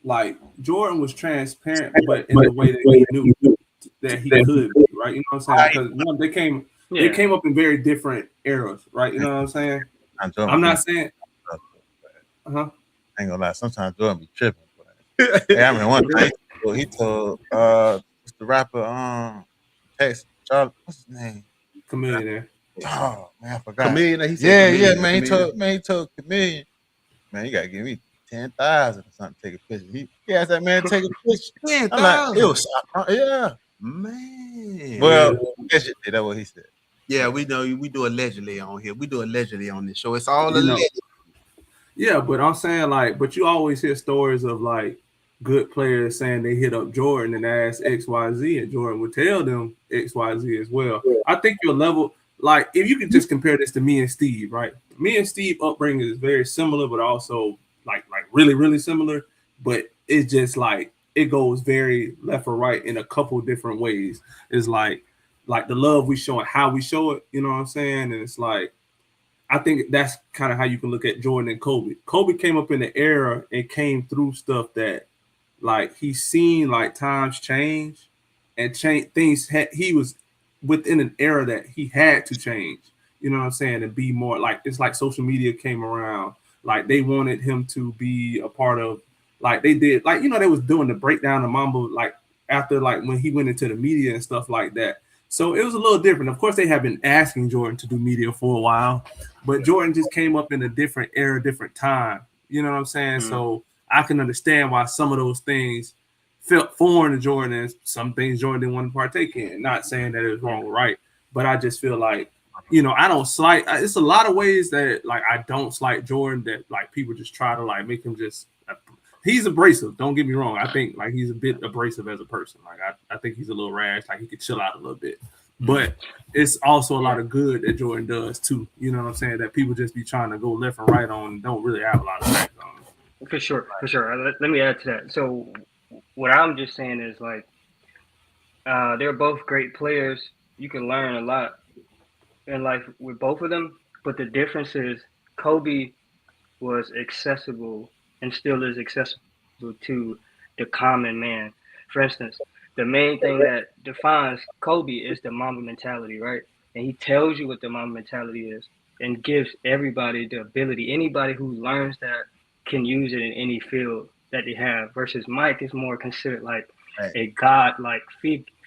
like Jordan was transparent, but in the way that he knew that he could be, right? You know what I'm saying? Because one, they came up in very different eras, right? You know what I'm saying? I'm not saying I ain't gonna lie, sometimes Jordan be tripping. Hey, I mean one time he told the rapper Charlie, what's his name? Chameleon. Oh man, I forgot. Chameleon, he said yeah, man. He told Chameleon, man, you gotta give me 10,000 or something to take a picture. He asked that man to take a picture. 10,000. Like, it was man. Well, that's what he said. Yeah, we know we do allegedly on here. We do allegedly on this show. It's all allegedly. Yeah, but I'm saying but you always hear stories of like good players saying they hit up Jordan and ask XYZ, and Jordan would tell them XYZ as well. I think your level, like if you could just compare this to me and Steve, right? Me and Steve upbringing is very similar, but also like really, really similar. But it's just like it goes very left or right in a couple different ways. It's like the love we show and how we show it, you know what I'm saying? And it's like I think that's kind of how you can look at Jordan and Kobe. Kobe came up in the era and came through stuff that like he's seen like times change and change things. He was within an era that he had to change, you know what I'm saying? And be more like, it's like social media came around. Like they wanted him to be a part of, like they did, like, you know, they was doing the breakdown of Mambo, like after like when he went into the media and stuff like that. So it was a little different. Of course, they have been asking Jordan to do media for a while, but Jordan just came up in a different era, different time. You know what I'm saying? So I can understand why some of those things felt foreign to Jordan, and some things Jordan didn't want to partake in. Not saying that it was wrong or right, but I just feel like, you know, I don't slight. It's a lot of ways that like I don't slight Jordan, that like people just try to like make him just. He's abrasive. Don't get me wrong. I think like he's a bit abrasive as a person. Like I think he's a little rash. Like he could chill out a little bit. But it's also a lot of good that Jordan does too. You know what I'm saying? That people just be trying to go left and right on and don't really have a lot of facts on. For sure. Let me add to that. So what I'm just saying is like they're both great players. You can learn a lot in life with both of them. But the difference is Kobe was accessible and still is accessible to the common man. For instance, the main thing that defines Kobe is the Mamba mentality, right? And he tells you what the Mamba mentality is and gives everybody the ability. Anybody who learns that can use it in any field that they have. Versus Mike is more considered like a god-like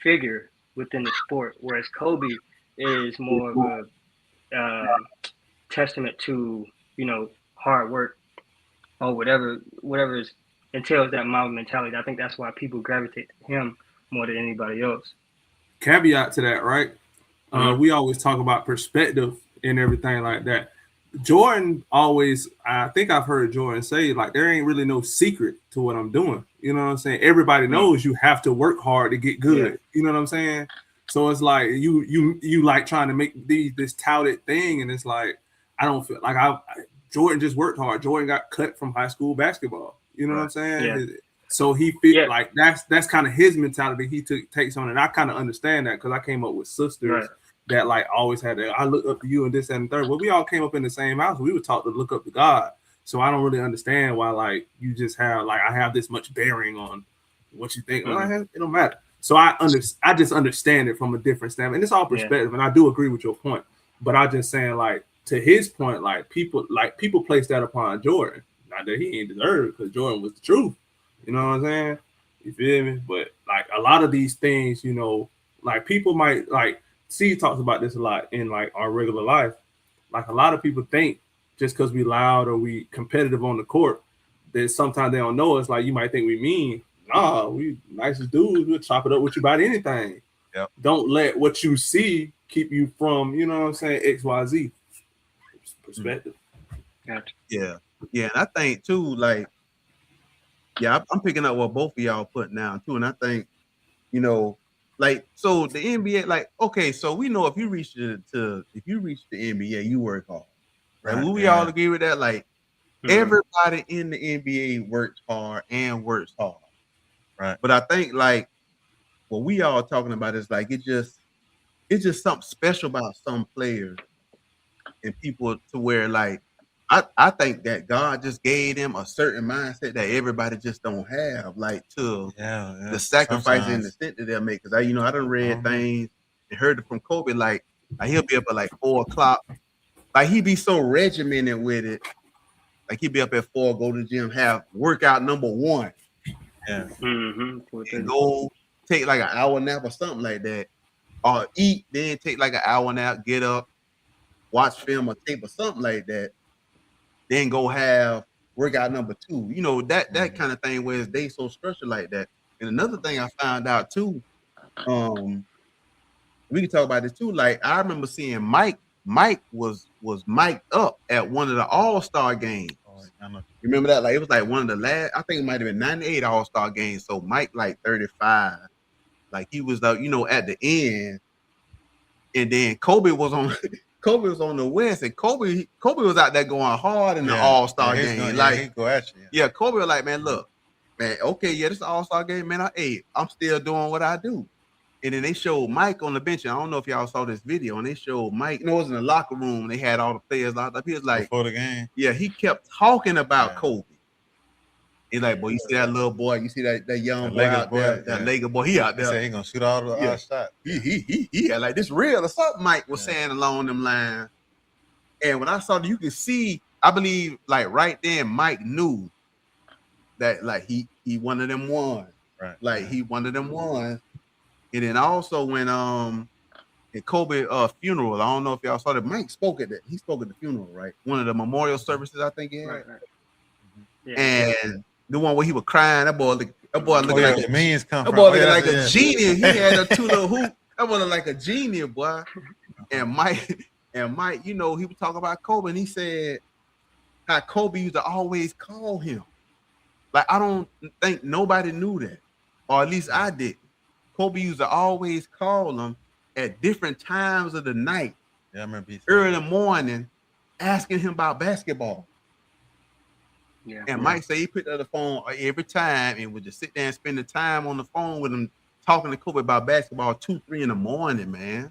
figure within the sport, whereas Kobe is more of a testament to, you know, hard work or whatever entails that Mamba mentality. I think that's why people gravitate to him more than anybody else. Caveat to that, right? We always talk about perspective and everything like that. Jordan always, I think I've heard Jordan say, like, there ain't really no secret to what I'm doing. You know what I'm saying? Everybody knows you have to work hard to get good. Yeah. You know what I'm saying? So it's like you like trying to make this touted thing, and it's like I don't feel like Jordan just worked hard. Jordan got cut from high school basketball. You know what I'm saying? Yeah. So he feel like that's kind of his mentality he takes on, and I kind of understand that because I came up with sisters that like always had that. I look up to you and this and third. Well, we all came up in the same house. We were taught to look up to God. So I don't really understand why like you just have like I have this much bearing on what you think. Well, it don't matter. So I just understand it from a different standpoint. And it's all perspective, and I do agree with your point. But I just saying like to his point, like people place that upon Jordan. Not that he ain't deserved because Jordan was the truth. You know what I'm saying? You feel me? But like a lot of these things, you know, like people might like C talks about this a lot in like our regular life. Like a lot of people think just because we loud or we competitive on the court, that sometimes they don't know us. Like you might think we mean. Nah, we nicest dudes. We'll chop it up with you about anything. Yep. Don't let what you see keep you from, you know what I'm saying, XYZ perspective. Gotcha. Yeah. And I think too, like, I'm picking up what both of y'all putting down too. And I think, you know, like, so the NBA, like, okay, so we know if you reach the NBA, you work hard. Right? Will we all agree with that? Like, everybody in the NBA works hard and works hard. Right. But I think like what we all talking about is like it's just something special about some players and people to where like I think that God just gave them a certain mindset that everybody just don't have, like to the sacrifice and the stint that they'll make. Because I done read things and heard it from Kobe, like he'll be up at like 4:00. Like he be so regimented with it. Like he'd be up at 4, go to the gym, have workout number 1. Yeah. And go take like an hour nap or something like that. Or eat, then take like an hour nap, get up, watch film or tape or something like that. Then go have workout number 2. You know, that kind of thing where they so structured like that. And another thing I found out too, we can talk about this too. Like I remember seeing Mike was mic'd up at one of the All-Star games. Remember that? Like it was like one of the last, I think it might have been 98 All-Star games. So Mike like 35. Like he was at the end. And then Kobe was on the West, and Kobe was out there going hard in the All-Star game. Like go at you. Yeah, Kobe was like, man, look, man, okay, this is All-Star game, man. I'm still doing what I do. And then they showed Mike on the bench. And I don't know if y'all saw this video. And they showed Mike. It was in the locker room. And they had all the players locked up. He was like, before the game. Yeah, he kept talking about Kobe. He's like, boy, you see that little boy? You see that young boy out there? That Lakers boy, he out there. He said he gonna shoot all the shots. He had like this real or something. Mike was saying along them lines. And when I saw that, you could see, I believe, like right then, Mike knew that like he one of them ones. Right. Like he one of them ones. And then also when at Kobe funeral, I don't know if y'all saw that. Mike spoke at that. He spoke at the funeral, right? One of the memorial services, I think he had. Right. Yeah. And The one where he was crying. That boy looking like the millions come that from. boy looking like a genius. He had a 2 little hoop. That boy looked like a genius, boy. And Mike, you know, he was talking about Kobe, and he said how Kobe used to always call him. Like, I don't think nobody knew that, or at least I didn't. Kobe used to always call him at different times of the night. Yeah, I remember early in the morning, asking him about basketball. Yeah. And Mike said he picked up the phone every time and would just sit there and spend the time on the phone with him, talking to Kobe about basketball 2, 3 in the morning, man.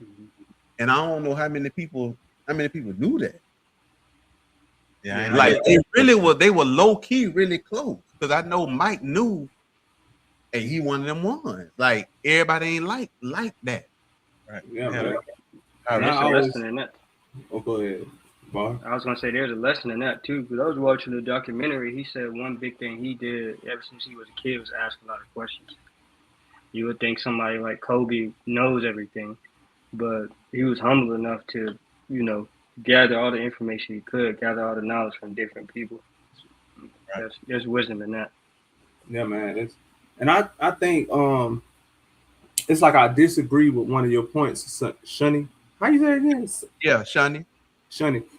Mm-hmm. And I don't know how many people knew that. Yeah, like they were low key really close, because I know Mike knew, and he one of them ones. Like, everybody ain't like that. Right. Yeah, man. There's a lesson in that. Oh, go ahead, Bar. I was gonna say there's a lesson in that too. Because I was watching the documentary. He said one big thing he did ever since he was a kid was ask a lot of questions. You would think somebody like Kobe knows everything, but he was humble enough to, you know, gather all the information he could, gather all the knowledge from different people. Right. There's wisdom in that. Yeah, man. I think it's like I disagree with one of your points, Shunny. How you say it again? Yeah, Shunny.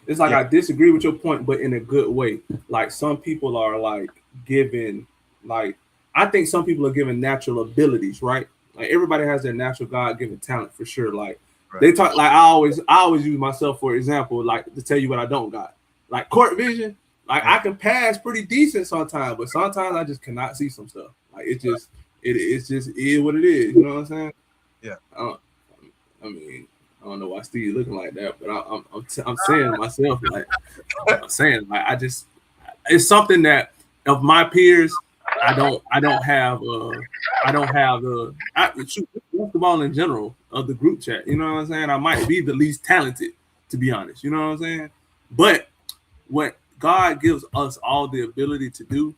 It's like I disagree with your point, but in a good way. Like, some people are like given, like, I think some people are given natural abilities, right? Like, everybody has their natural God-given talent for sure. Like, they talk, like, I always use myself for example, like, to tell you what I don't got. Like, court vision, like, I can pass pretty decent sometimes, but sometimes I just cannot see some stuff. Like, it's just what it is. You know what I'm saying? Yeah. I mean, I don't know why Steve looking like that, but I'm saying to myself, like, I just, it's something that of my peers, I don't have shoot basketball in general of the group chat. You know what I'm saying? I might be the least talented, to be honest. You know what I'm saying? But what God gives us all the ability to do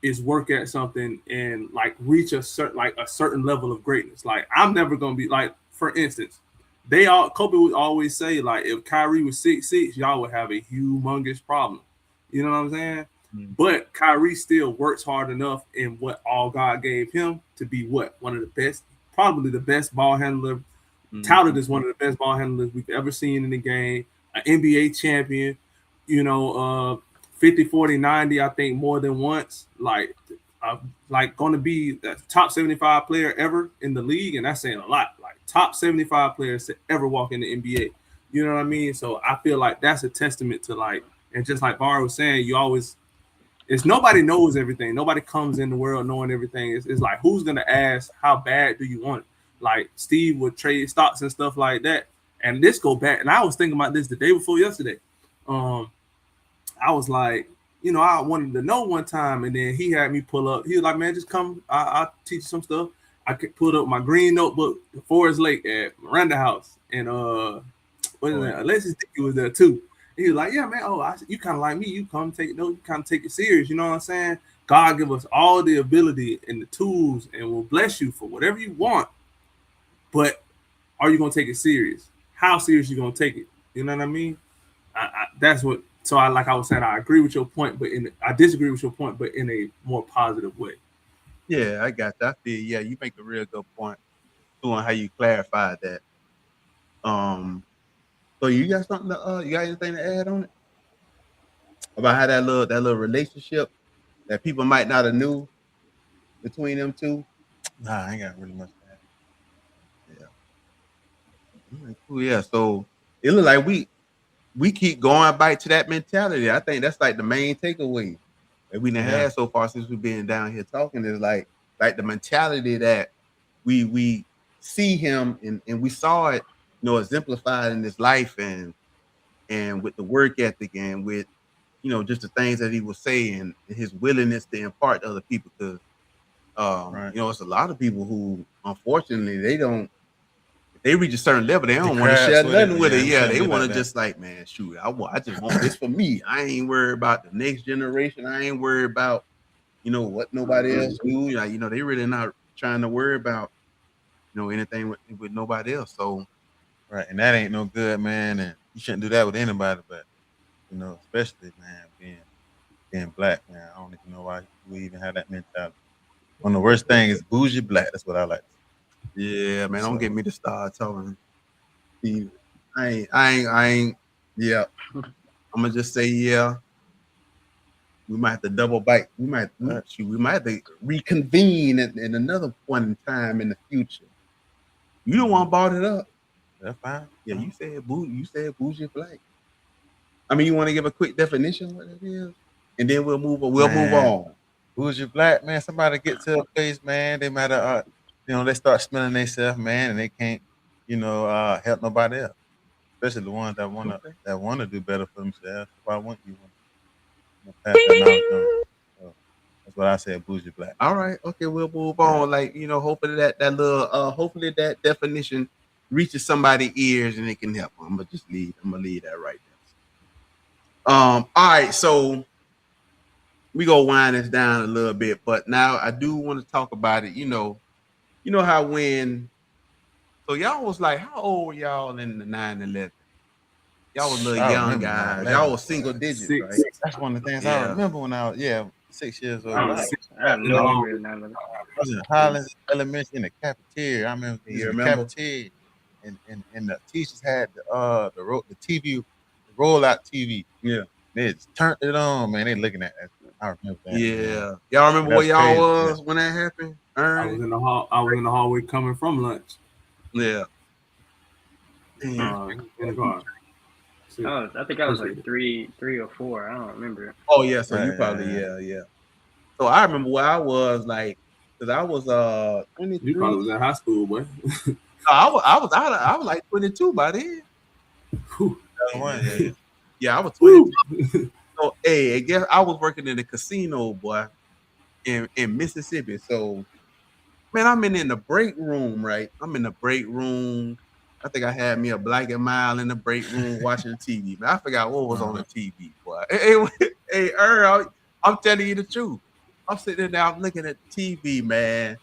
is work at something and like reach a certain level of greatness. Like, I'm never gonna be like, for instance, Kobe would always say, like, if Kyrie was 6'6", y'all would have a humongous problem. You know what I'm saying? Mm-hmm. But Kyrie still works hard enough in what all God gave him to be one of the best, probably the best ball handler, touted as one of the best ball handlers we've ever seen in the game, an NBA champion, you know, 50, 40, 90, I think more than once, like going to be the top 75 player ever in the league. And that's saying a lot, like top 75 players to ever walk in the NBA. You know what I mean? So I feel like that's a testament to, like, and just like Bar was saying, it's nobody knows everything. Nobody comes in the world knowing everything. It's like, who's going to ask, how bad do you want it? Like, Steve would trade stocks and stuff like that. And this go back, and I was thinking about this the day before yesterday. I was like, you know, I wanted to know one time, and then he had me pull up. He was like, man, just come. I'll teach you some stuff. I could pull up my green notebook, Forest Lake at Miranda House. And what is that? Alexis Dickey was there too. He was like, yeah, man, you kind of like me. You come take notes, you kind of take it serious. You know what I'm saying? God give us all the ability and the tools, and will bless you for whatever you want. But are you going to take it serious? How serious you going to take it? You know what I mean? That's what. So I was saying, I agree with your point, but I disagree with your point, but in a more positive way. Yeah, I got that. I feel, yeah, you make a real good point on how you clarify that. So you got something you got anything to add on it? About how that little relationship that people might not have knew between them two? Nah, I ain't got really much to add. Yeah. Cool, yeah. So it look like we keep going back to that mentality. I think that's like the main takeaway that we done had so far since we've been down here talking, is like the mentality that we see him and we saw it, you know, exemplified in his life and with the work ethic and with, you know, just the things that he will say and his willingness to impart to other people. Because you know, it's a lot of people who, unfortunately, if they reach a certain level, they don't want to share nothing with it. Yeah, they want to just like, man, shoot, I just want this for me. I ain't worried about the next generation. I ain't worried about, you know, what nobody else do. You know, they really not trying to worry about, you know, anything with nobody else. So, right, and that ain't no good, man. And you shouldn't do that with anybody, but, you know, especially, man, being being black, man. I don't even know why we even have that mentality. One of the worst things is bougie black. That's what I like. Yeah, man. Don't So- get me to start talking. See, I ain't. Yeah, I'm gonna just say yeah. We might have to double bite. We might have to reconvene in another point in time in the future. You don't want brought it up. That's fine. Yeah, you said bougie black. I mean, you want to give a quick definition of what it is, and then we'll move on. We'll move on. Bougie black, man. Somebody get to a place, man. They matter, they start smelling themselves, man, and they can't, help nobody else. Especially the ones that wanna do better for themselves. Why wouldn't you want to pass that knowledge on? So that's what I said, bougie black. All right, okay, we'll move on. Like hopefully hopefully that definition reaches somebody's ears and it can help them. I'm gonna leave that right there. All right, so we go wind this down a little bit, but now I do want to talk about it. You know how when so y'all was like, how old were y'all in the 9/11? Y'all was little young guys. Y'all was single digits, right? That's one of the things I remember when I was 6 years old. I have no memory of 9/11. I was in Highlands Elementary in the cafeteria. I remember You in the remember? cafeteria, and the teachers had the TV, the rollout TV. Yeah. They just turned it on, man. They looking at that. I remember that. Yeah. Man. Y'all remember where That's y'all crazy, was when that happened? I was in the hallway coming from lunch. Yeah. In the car. I think I was like three or four. I don't remember. Oh yeah, so you probably yeah. So I remember where I was like, because I was 23. You probably was in high school, boy. I was like 22 by then. Yeah, I was 22. So hey, I guess I was working in a casino, boy, in Mississippi. So man, I'm in the break room, right? I'm in the break room. I think I had me a Black and Mild in the break room watching TV. Man, I forgot what was on the TV, boy. Hey, Earl, I'm telling you the truth. I'm sitting there, I'm looking at the TV, man.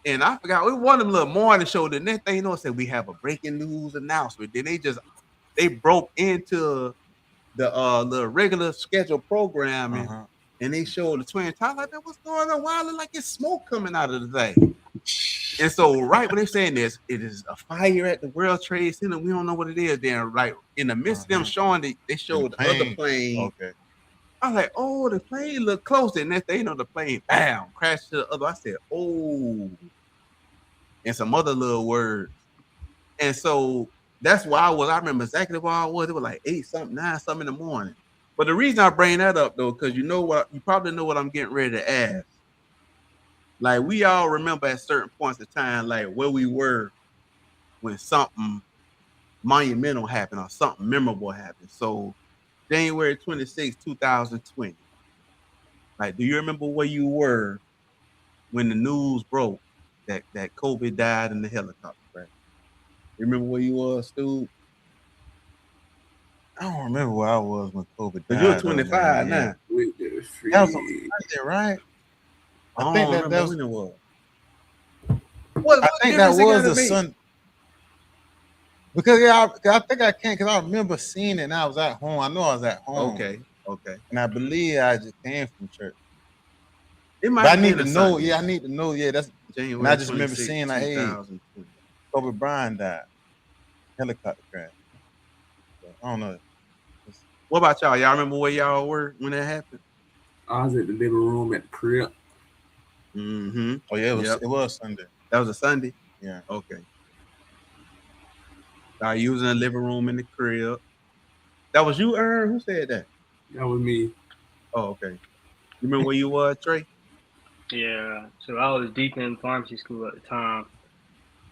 And I forgot, we one of them little morning show. The next thing you know, said we have a breaking news announcement. Then they broke into the regular scheduled programming and they showed the Twin Towers. Like, man, what's going on? Why it look like it's smoke coming out of the thing? And so, right when they're saying this, it is a fire at the World Trade Center. We don't know what it is. Then, right in the midst of them showing, they showed the other plane. Okay. I was like, oh, the plane look close. And next thing you know, the plane, bam, crashed to the other. I said, oh, and some other little words. And so that's why I remember exactly where I was. It was like 8 something, 9 something in the morning. But the reason I bring that up though, because you probably know what I'm getting ready to ask. Like we all remember at certain points of time, like where we were when something monumental happened or something memorable happened. So January 26, 2020. Like, do you remember where you were when the news broke that Kobe died in the helicopter crash? You remember where you was, Stube? I don't remember where I was when Kobe died. You're 25 now. That was on Sunday, right? I think that was when it was. I think that was the Sunday. Because I think I can because I remember seeing it and I was at home. I know I was at home. Okay. And I believe I just came from church. It might. But I need to know. Sunday. Yeah, I need to know. Yeah, that's January. And I just remember seeing like, hey, Kobe Bryant died, helicopter crash. So, I don't know. What about y'all? Y'all remember where y'all were when that happened? I was at the living room at the crib. Mm-hmm. Oh yeah, it was Sunday. That was a Sunday. Yeah. Okay. You was in the living room in the crib. That was you, Urn? Who said that? That was me. Oh, okay. You remember where you were, Trey? Yeah. So I was deep in pharmacy school at the time,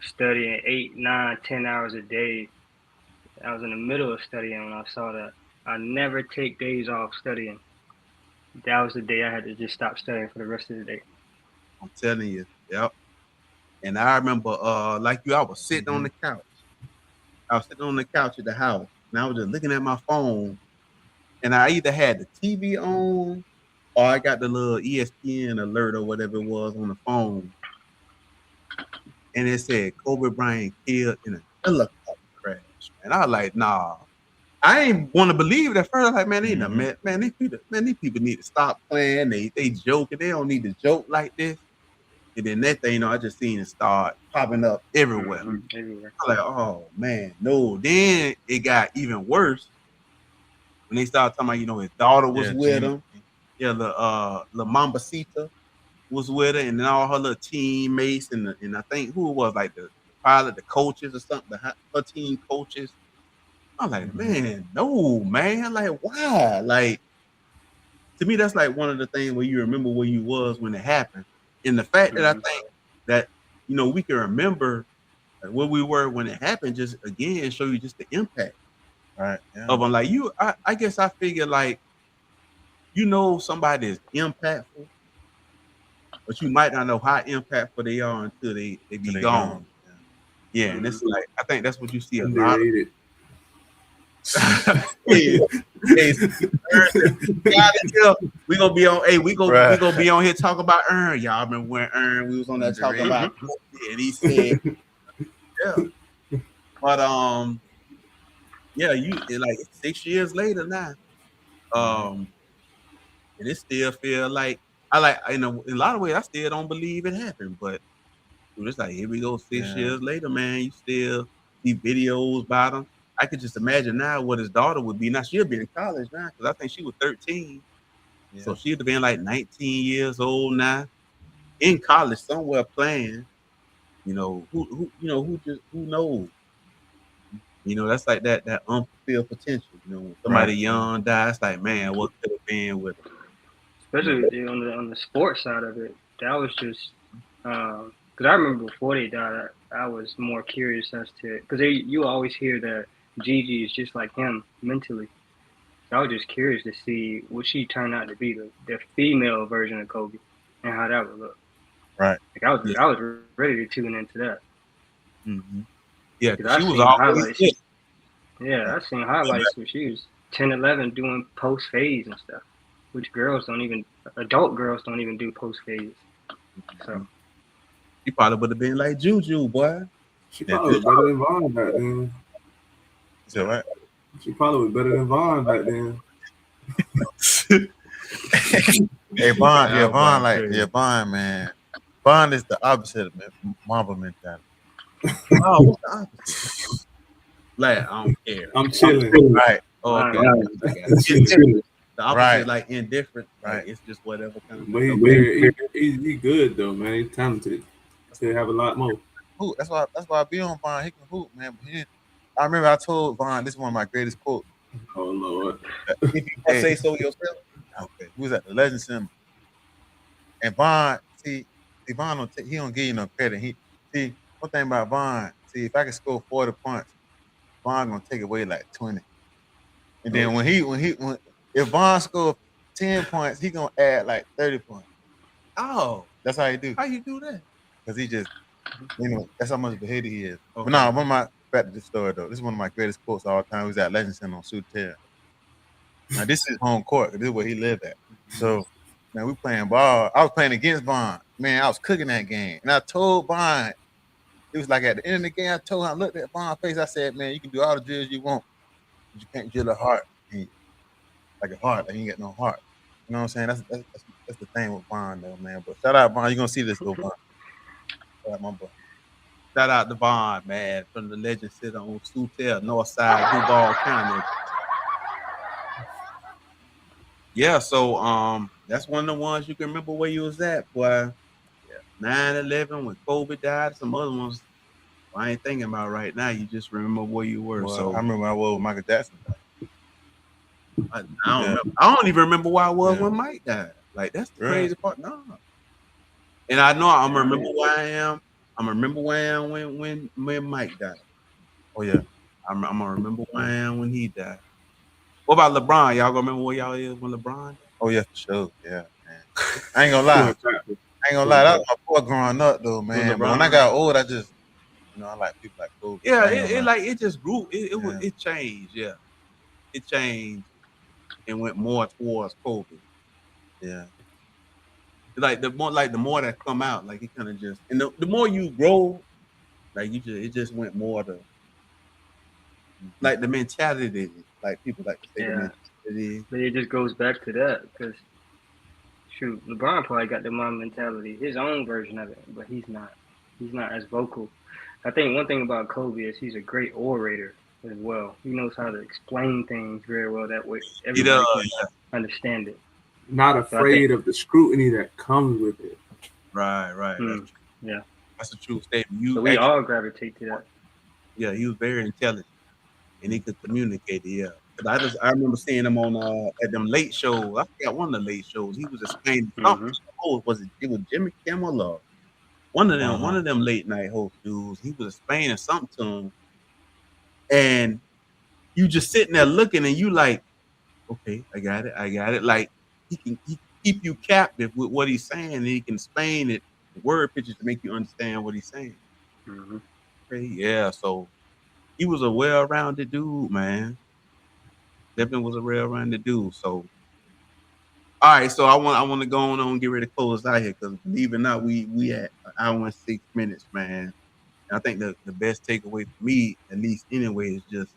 studying 8, 9, 10 hours a day. I was in the middle of studying when I saw that. I never take days off studying. That was the day I had to just stop studying for the rest of the day. I'm telling you. Yep. And I remember, like you, I was sitting on the couch. I was sitting on the couch at the house, and I was just looking at my phone, and I either had the TV on or I got the little ESPN alert or whatever it was on the phone. And it said Kobe Bryant killed in a helicopter crash. And I was like, nah. I ain't want to believe it at first. I was like, man, Mhm. these people need to stop playing. They joking. They don't need to joke like this. And then that thing, I just seen it start popping up everywhere. Everywhere. I was like, oh man, no. Then it got even worse when they started talking about, his daughter was Yeah, with Jeannie. him. Yeah, the Mambasita was with her, and then all her little teammates, and I think who it was, like the pilot, the coaches or something, her team coaches. I'm like, man, no, man. Like, why? Like, to me, that's like one of the things where you remember where you was when it happened. And the fact that I think that, we can remember where we were when it happened, just again show you just the impact Right. Yeah. of them. Like I guess I figure like, somebody is impactful, but you might not know how impactful they are until they Till be they gone. gone. Yeah. Yeah, and it's like I think that's what you see a lot of. Underrated. Hey, we gonna be on. Hey, we gonna be on here talking about Urn. Y'all remember when Urn? We was on there talking about, and he said, yeah. But yeah, it's 6 years later now. And it still feel like in a lot of ways I still don't believe it happened, but it's like here we go 6 years later, man. You still see videos about him. I could just imagine now what his daughter would be. Now she'll be in college now because I think she was 13. Yeah. So she'd have been like 19 years old now, in college somewhere playing. Who knows? That's like that unfulfilled potential. When somebody young dies, like, man, what could have been with them? Especially on the sports side of it, that was just because I remember before they died, I was more curious as to because you always hear that Gigi is just like him mentally. So I was just curious to see what she turned out to be the female version of Kobe and how that would look. Right. Like I was ready to tune into that. Mm-hmm. Yeah, Because because she I was seen always highlights. good. Yeah, I seen highlights where she was 10, 11 doing post phase and stuff, which adult girls don't even do post phase. So She probably would have been like Juju, boy. She probably was better than Vaughn back then. You said what? She probably was better than Vaughn back then. Hey, Vaughn, man. Vaughn is the opposite of Mamba mentality. Oh, what's the opposite? Like, I don't care. I'm chilling. Right. Oh, okay. Chilling. The opposite is like indifferent. Right. Like, it's just whatever kind of But thing. he's good though, man. He's talented. Still have a lot more. Hoop. That's why I be on Vaughn. He can hoop, man. But I remember I told Vaughn, this is one of my greatest quotes. Oh Lord. If you say so yourself. Okay. He was at the Legend Center. And Vaughn, Vaughn he don't give you no credit. One thing about Vaughn, if I can score 40 points, Vaughn gonna take away like 20. And then if Vaughn score 10 points, he gonna add like 30 points. Oh, that's how he do. How you do that? Because he just, that's how much of a hater he is. Okay. But no, back to this story though. This is one of my greatest quotes of all time. He was at Legend Center on Suter. Now this is home court. This is where he lived at. So, man, we playing ball. I was playing against Vaughn. Man, I was cooking that game. And I told Vaughn, it was like at the end of the game, I looked at Vaughn's face. I said, man, you can do all the drills you want, but you can't drill a heart. Like a heart, like you ain't got no heart. You know what I'm saying? That's the thing with Vaughn though, man. But shout out Vaughn. You're gonna see this though, Vaughn. Shout out my boy. Shout out to Vaughn, man, from the Legend Center on Suter, North Side, Duval County. Yeah, so that's one of the ones you can remember where you was at, boy. 9/11 when Kobe died. Some other ones I ain't thinking about right now. You just remember where you were. Well, so I remember I was with Michael Jackson. I don't even remember where I was when Mike died. Like that's the crazy part. No. And I know I'm gonna remember where I am. I'm gonna remember where I am when Mike died. Oh yeah. I'm gonna remember where I am when he died. What about LeBron? Y'all gonna remember where y'all is when LeBron died? Oh yeah, for sure. Yeah, man. I ain't gonna lie. That was my boy growing up though, man. But when I got old, I just I like people like Kobe. Yeah, it just grew. It changed. Yeah, it changed and went more towards Kobe. Yeah. Like the more that come out, like it kind of just, and the more you grow, like it just went more to Like the mentality, like people like to say the Yeah. mentality. But it just goes back to that because shoot, LeBron probably got the mom mentality, his own version of it, but he's not. He's not as vocal. I think one thing about Kobe is he's a great orator as well. He knows how to explain things very well. That way, He does, everybody can understand it. Not So I afraid think, of the scrutiny that comes with it. right. yeah. That's a true statement. You So we actually, all gravitate to that. yeah, he was very intelligent and he could communicate. Yeah, 'cause I remember seeing him on at them late shows. I forgot one of the late shows. He was explaining something. Mm-hmm. Oh, it was Jimmy Kimmel or one of them Uh-huh. late night host dudes. He was explaining something to him, and you just sitting there looking, and you like, okay, I got it. Like he keep you captive with what he's saying, and he can explain it, word pictures to make you understand what he's saying. Mm-hmm. Okay, yeah, so he was a well-rounded dude, man. Definitely was a well-rounded dude. So, all right, so I want to go on and get ready to close out here because believe it or not, we at an hour and 6 minutes, man. And I think the best takeaway for me, at least anyway, is just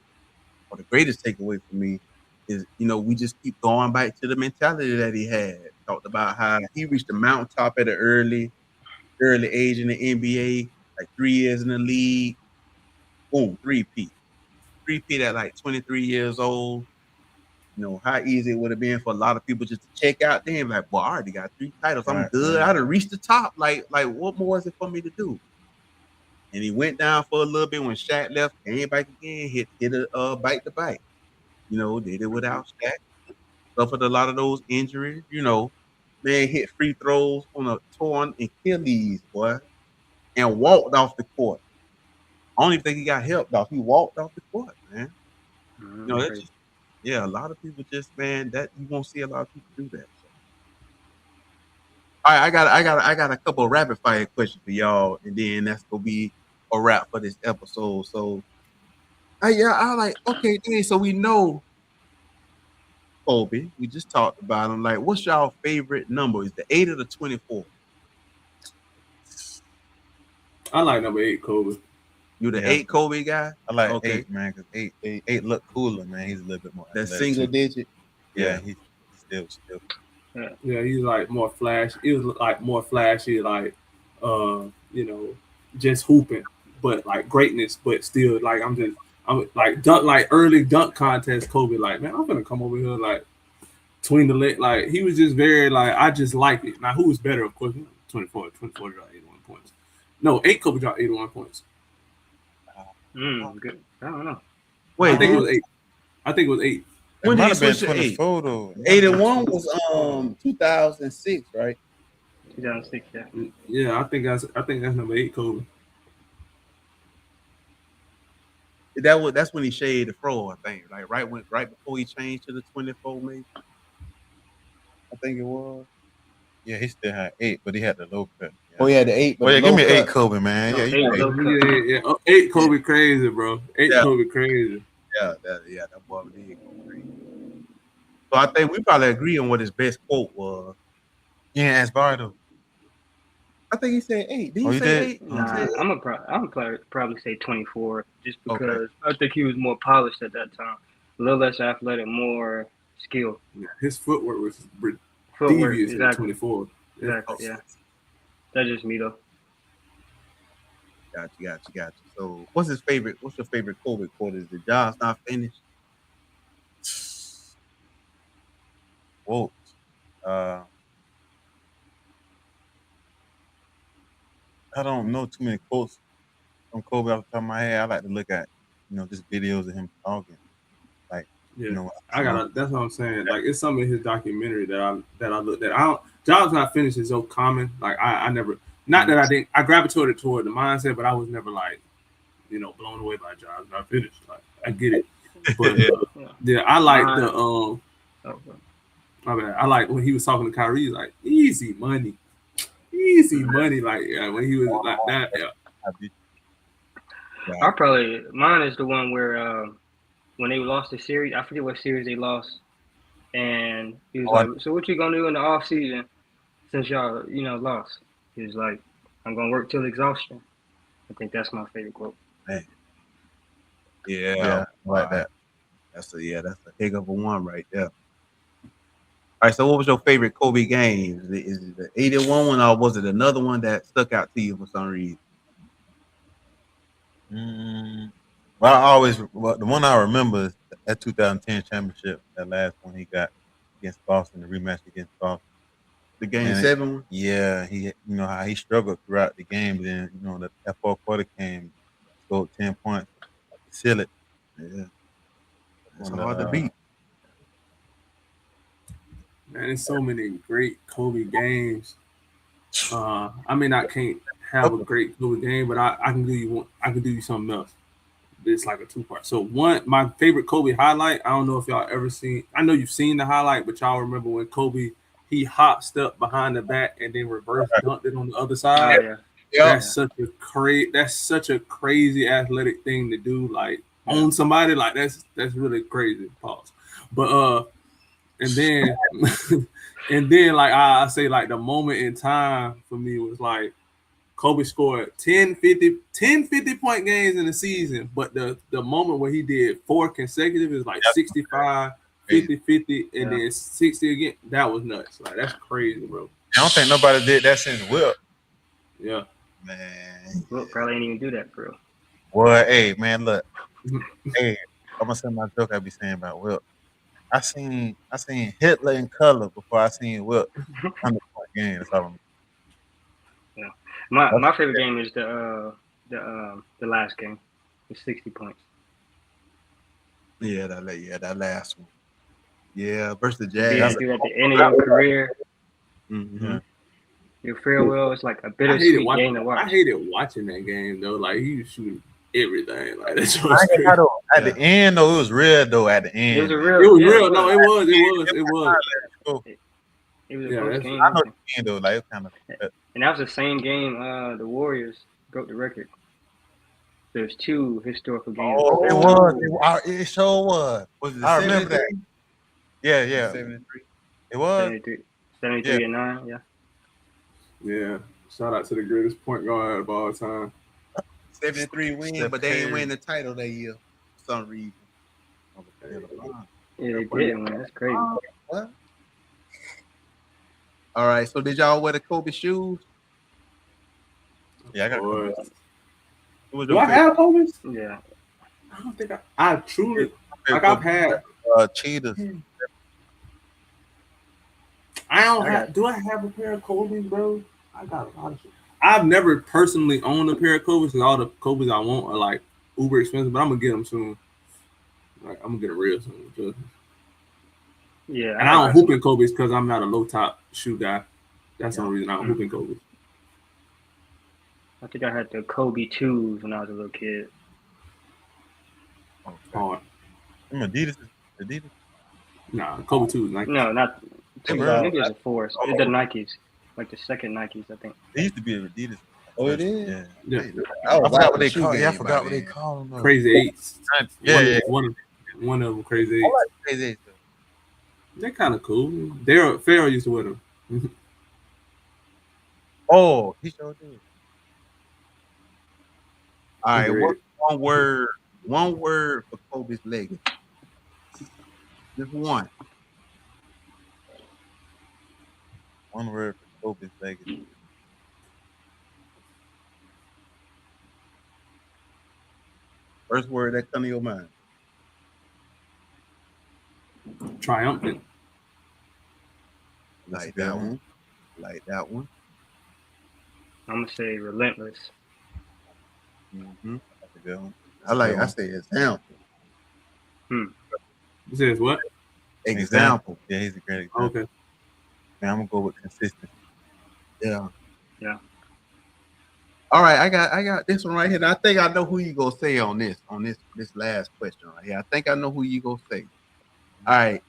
or the greatest takeaway for me is, we just keep going back to the mentality that he had. Talked about how he reached the mountaintop at an early age in the NBA, like 3 years in the league. Boom, three-peat. Three-peat at like 23 years old. How easy it would have been for a lot of people just to check out then, like, well, I already got 3 titles. I'm Right, good. right. I done reached the top. Like, what more is it for me to do? And he went down for a little bit when Shaq left, came back again, hit a bite to bite. Did it without Shaq. Suffered a lot of those injuries. Man hit free throws on a torn Achilles, boy, and walked off the court. I don't even think he got helped off. He walked off the court, man. Mm-hmm. That's just a lot of people just, man, that you won't see a lot of people do that. So. All right, I got a couple of rapid fire questions for y'all, and then that's gonna be a wrap for this episode. So, I like okay, then. So we know Kobe. We just talked about him. Like, what's y'all favorite number? Is the 8 or the 24? I like number 8, Kobe. You the Yeah. 8 Kobe guy? I like Okay. 8, man, because eight look cooler, man. He's a little bit more That athletic, single too. digit. Yeah, he's still. Yeah, he's like more flash. He was like more flashy, like just hooping, but like greatness, but still like I'm like dunk, like early dunk contest. Kobe, like, man, I'm gonna come over here like between the leg. Like he was just very like I just like it. Now who was better? Of course, 24 dropped 81 points. No, 8 Kobe dropped 81 points. Good. I don't know. Wait, I think it was 8. I think it was 8. When It did might he have been switch to 8? 24 though. 81 was 2006, right? 2006. Yeah. Yeah, I think that's number 8 Kobe. That's when he shaved the fro, I think. Like right before he changed to the 24, maybe. I think it was. Yeah, he still had 8, but he had the low cut. Yeah. Oh, yeah, the 8. Well, yeah, give me 8 Kobe, man. No, Yeah, 8 you low cut. Yeah. Oh, 8 Kobe crazy, bro. 8 Yeah. Kobe crazy. That boy did go crazy. So I think we probably agree on what his best quote was. You ain't ask Bar though. I think he said 8. Did Oh, he you say did? 8? Nah, I'm probably say 24, just because I think he was more polished at that time, a little less athletic, more skill. Yeah, his footwork was Footwork, devious at exactly. 24. Exactly, yeah. That's just me though. Got you. So what's your favorite Kobe quote? Is the job's not finished? Whoa. I don't know too many quotes from Kobe off the top of my head. I like to look at, just videos of him talking. Like, Yeah, that's what I'm saying. Like, it's some of his documentary that I looked at. Jobs Not Finished is so common. Like, I never, not that I didn't, I gravitated toward the mindset, but I was never like, blown away by Jobs Not Finished. Like, I get it, but yeah, I like I like when he was talking to Kyrie, he's like easy money. Like when he was like that. Yeah. Mine is the one where when they lost the series, I forget what series they lost, and he was like, "So what you gonna do in the off season since y'all lost?" He was like, "I'm gonna work till exhaustion." I think that's my favorite quote. Man. Yeah, I like that. That's a heck of a one right there. All right, so what was your favorite Kobe game? Is it the 81 one, or was it another one that stuck out to you for some reason? Well, the one I remember is that 2010 championship, that last one he got against Boston, the rematch against Boston. The game 7 one? Yeah, he how he struggled throughout the game. Then the fourth quarter came, scored 10 points to seal it. Yeah, it's hard to beat. Man, there's so many great Kobe games. I mean, I can't have a great Kobe game, but I can do you one. I can do you something else. It's like a 2-part. So my favorite Kobe highlight. I don't know if y'all ever seen. I know you've seen the highlight, but y'all remember when Kobe he hop stepped behind the back and then reverse dunked it on the other side. Yeah. That's such a crazy athletic thing to do. Like on somebody, like that's really crazy. Pause. But and then like I say, like the moment in time for me was like Kobe scored 10 50-point games in the season, but the moment where he did 4 consecutive is like 65, 50, and then 60 again. That was nuts. Like that's crazy, bro. I don't think nobody did that since Wilt. Yeah. Man. Wilt probably ain't even do that, bro. Well, hey, man, look. Hey, I'm gonna say my joke I be saying about Wilt. I seen Hitler in color before I seen Wilt 100-point game. That's all I'm. Yeah. My favorite game is the last game. It's 60 points. Yeah, that last one. Yeah, versus the Being Jazz. at the end of your career, Mm-hmm. your farewell is like a bittersweet game to watch. I hated watching that game though. Like he was shooting everything. Like that's At the end though, it was real though. At the end, it was real. No, it was. It was a close game. I know the end though, like it kind of. And that was the same game. The Warriors broke the record. There's 2 historical games. Oh, it was. It sure was. I remember that. Yeah. 73. It was 73 and 9. Yeah. Yeah. Shout out to the greatest point guard of all time. 73 wins, but they didn't win the title that year for some reason. Yeah, they didn't win. That's crazy. What? All right. So did y'all wear the Kobe shoes? Yeah, I got. Do I have Kobe's? Yeah. I don't think I truly like I've had cheetahs. I don't have. Do I have a pair of Kobe's, bro? I got a lot of shit. I've never personally owned a pair of Kobe's because all the Kobe's I want are like uber expensive, but I'm gonna get them soon. Like I'm gonna get them real soon. Yeah. And I don't hoop in Kobe's because I'm not a low top shoe guy. That's the only reason I don't hoop in Kobe's. I think I had the Kobe 2s when I was a little kid. Hard. Adidas. Nah, Kobe 2s. Nike. No, not 2. Maybe it's a 4. It's the Nikes. Like the second Nikes, I think. It used to be Adidas. Oh, it is? Yeah. I forgot what they call it. I forgot what they call them. Crazy 8s. Yeah. One of them Crazy 8s. I like Crazy 8s. They're kind of cool. Pharaoh used to wear them. Oh, he sure did. All right, one word for Kobe's legacy. Just one. One word for Kobe's legacy. First word that come to your mind. Triumphant. Like that one. I'm gonna say relentless. Mm-hmm. That's a good one. I say example. It says what? Example. Yeah, he's a great example. Okay. Man, I'm gonna go with consistency. Yeah. Yeah. All right, I got this one right here. I think I know who you gonna say on this last question right here. I think I know who you gonna say. All right.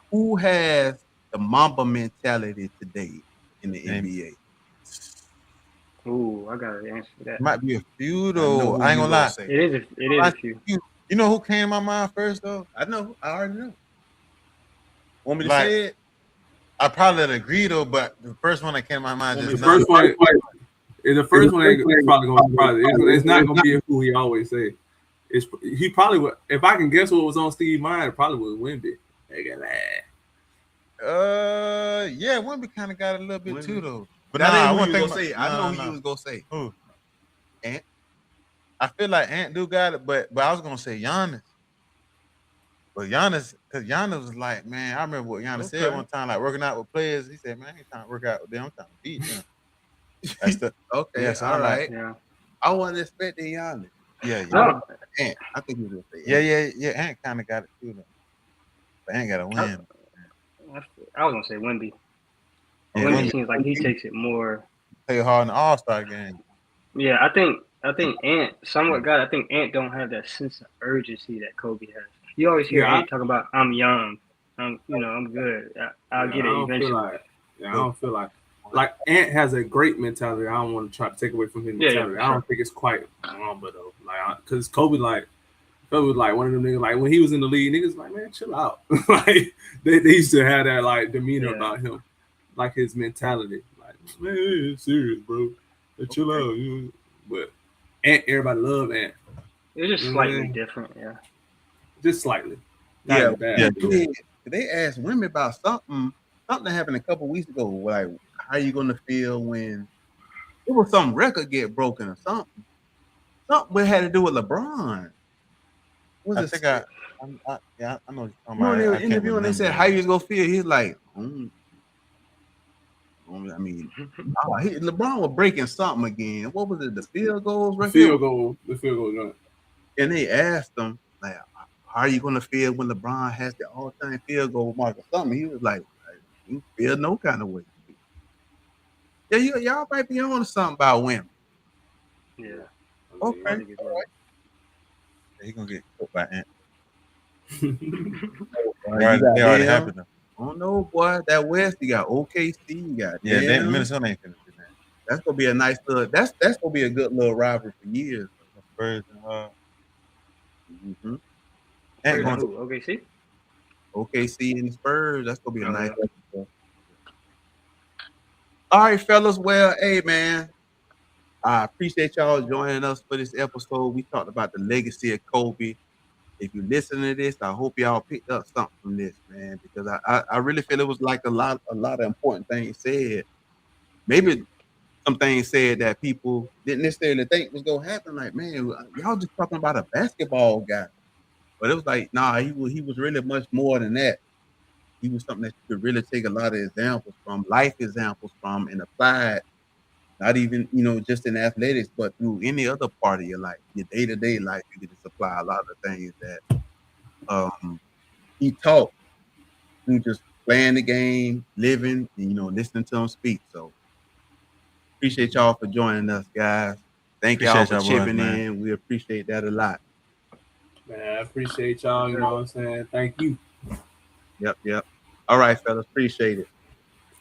Who has the Mamba mentality today in the NBA? Ooh, I gotta answer that. Might be a few though. I ain't gonna lie. It is a few. You know who came to my mind first though? I know. I already know. Want me to Like, say it? I probably agree though, but the first one that came to my mind The is first one ain't probably gonna surprise you. It's not gonna be who he always say. he probably would. If I can guess what was on Steve's mind, it probably was Wimby. Yeah, Wimby kind of got a little bit too though. But That ain't I who want you to was think gonna say. I know who you was gonna say. Who? Ant. I feel like Ant do got it, but I was gonna say Giannis. But Giannis, because Giannis was like, man, I remember what Giannis said one time, like working out with players. He said, man, I ain't trying to work out with them. I'm trying to beat them. That's the Okay, yeah. So all I'm right. like, Yeah. I wasn't expecting Giannis. yeah. No, Ant. I think he was gonna say Yeah. Ant kind of got it too though. But Ant got to win. I was gonna say Wemby. Yeah, Wemby Wemby seems like he takes it more. play hard in the All-Star game. Yeah, I think Ant somewhat got. I think Ant don't have that sense of urgency that Kobe has. You always hear Yeah, Ant talk about, "I'm young, I'm good. I'll get it eventually." I don't feel like Ant has a great mentality. I don't want to try to take away from his mentality. Yeah, I don't think it's quite Mamba though. Like, because Kobe was like one of them niggas. Like when he was in the league, niggas like, man, chill out. Like they used to have that like demeanor about him, like his mentality. Like, man, it's serious, bro. Hey, chill out. You know? But Ant, everybody love Ant. It's just slightly different, yeah. Just slightly. Yeah. Bad. They asked women about something that happened a couple weeks ago. Like, how you gonna feel when it was some record get broken or something? Something that had to do with LeBron. I know what you're talking about. They were interviewing. They said, "How you gonna feel?" He's like, I mean, LeBron was breaking something again. What was it? The field goals, right? The field goal, right? And they asked him, like, how are you gonna feel when LeBron has the all-time field goal mark or something? He was like, you feel no kind of way. Yeah, y'all might be on something about women. Yeah. Okay. All right. He's gonna get cooked by Ant. They already happened. I don't know, boy. That West, you got OKC, you got Minnesota ain't finished that. That's gonna be a nice little. That's gonna be a good little rivalry for years. Spurs and Ant going to OKC. OKC and the Spurs. That's gonna be a nice. All right, fellas. Well, hey, man. I appreciate y'all joining us for this episode. We talked about the legacy of Kobe. If you listen to this, I hope y'all picked up something from this, man, because I really feel it was like a lot of important things said. Maybe some things said that people didn't necessarily think was gonna happen. Like, man, y'all just talking about a basketball guy, but it was like, nah, he was really much more than that. He was something that you could really take a lot of examples from, life examples from, and apply it. Not even, just in athletics, but through any other part of your life, your day-to-day life, you can just apply a lot of things that he taught through just playing the game, living, and, listening to him speak. So appreciate y'all for joining us, guys. Thank y'all for chipping in. We appreciate that a lot. Man, I appreciate y'all. You know what I'm saying? Thank you. Yep. All right, fellas. Appreciate it.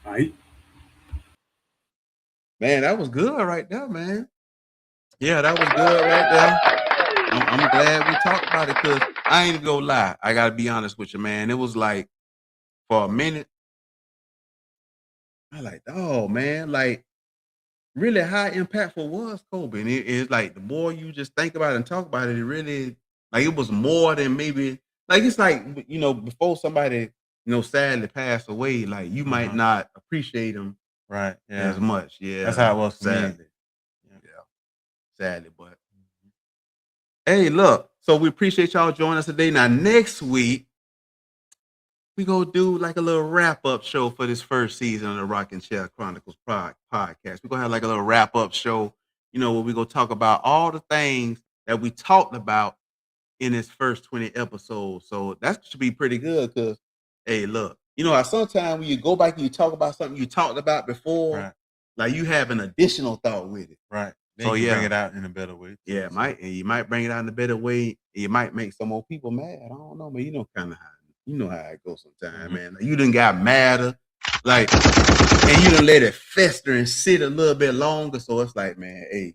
All right. Man, that was good right there, man. Yeah, that was good right there. I'm glad we talked about it because I ain't gonna lie. I gotta be honest with you, man. It was like for a minute, I like, oh man, like really how impactful was Kobe? And it's like the more you just think about it and talk about it, it really like it was more than maybe like it's like before somebody sadly passed away, like you might not appreciate him as much. Yeah, that's how it was for sadly. me. Sadly, but hey, look. So we appreciate y'all joining us today. Now next week we go do like a little wrap-up show for this first season of the Rockin' Chair Chronicles podcast. We're gonna have like a little wrap-up show, where we go talk about all the things that we talked about in this first 20 episodes. So that should be pretty good because, hey, look, sometimes when you go back and you talk about something you talked about before, like you have an additional thought with it. Right. Then you bring it out in a better way. Yeah, you might bring it out in a better way. It might make some more people mad. I don't know, but kind of how it goes sometimes, man. Like, you done got madder, like, and you done let it fester and sit a little bit longer. So it's like, man, hey,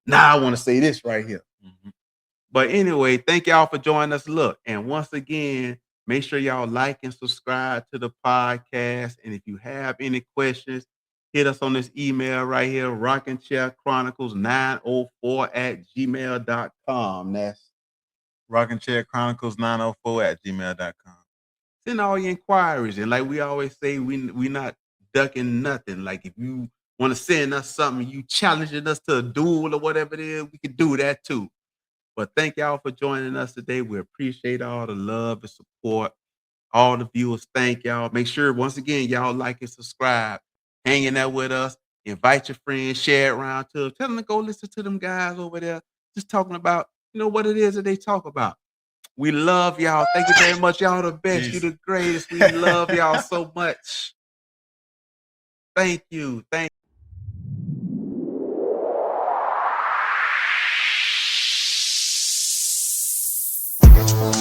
now I want to say this right here. But anyway, thank y'all for joining us. Look, and once again, make sure y'all like and subscribe to the podcast. And if you have any questions, hit us on this email right here, rockandchairchronicles904@gmail.com. That's Rockin' Chair Chronicles 904 at gmail.com. Send all your inquiries. And like we always say, we not ducking nothing. Like if you want to send us something, you challenging us to a duel or whatever it is, we can do that too. But thank y'all for joining us today. We appreciate all the love and support. All the viewers, thank y'all. Make sure, once again, y'all like and subscribe. Hanging out with us. Invite your friends, share it around to them. Tell them to go listen to them guys over there just talking about, what it is that they talk about. We love y'all. Thank you very much. Y'all the best. You the greatest. We love y'all so much. Thank you. Thank you.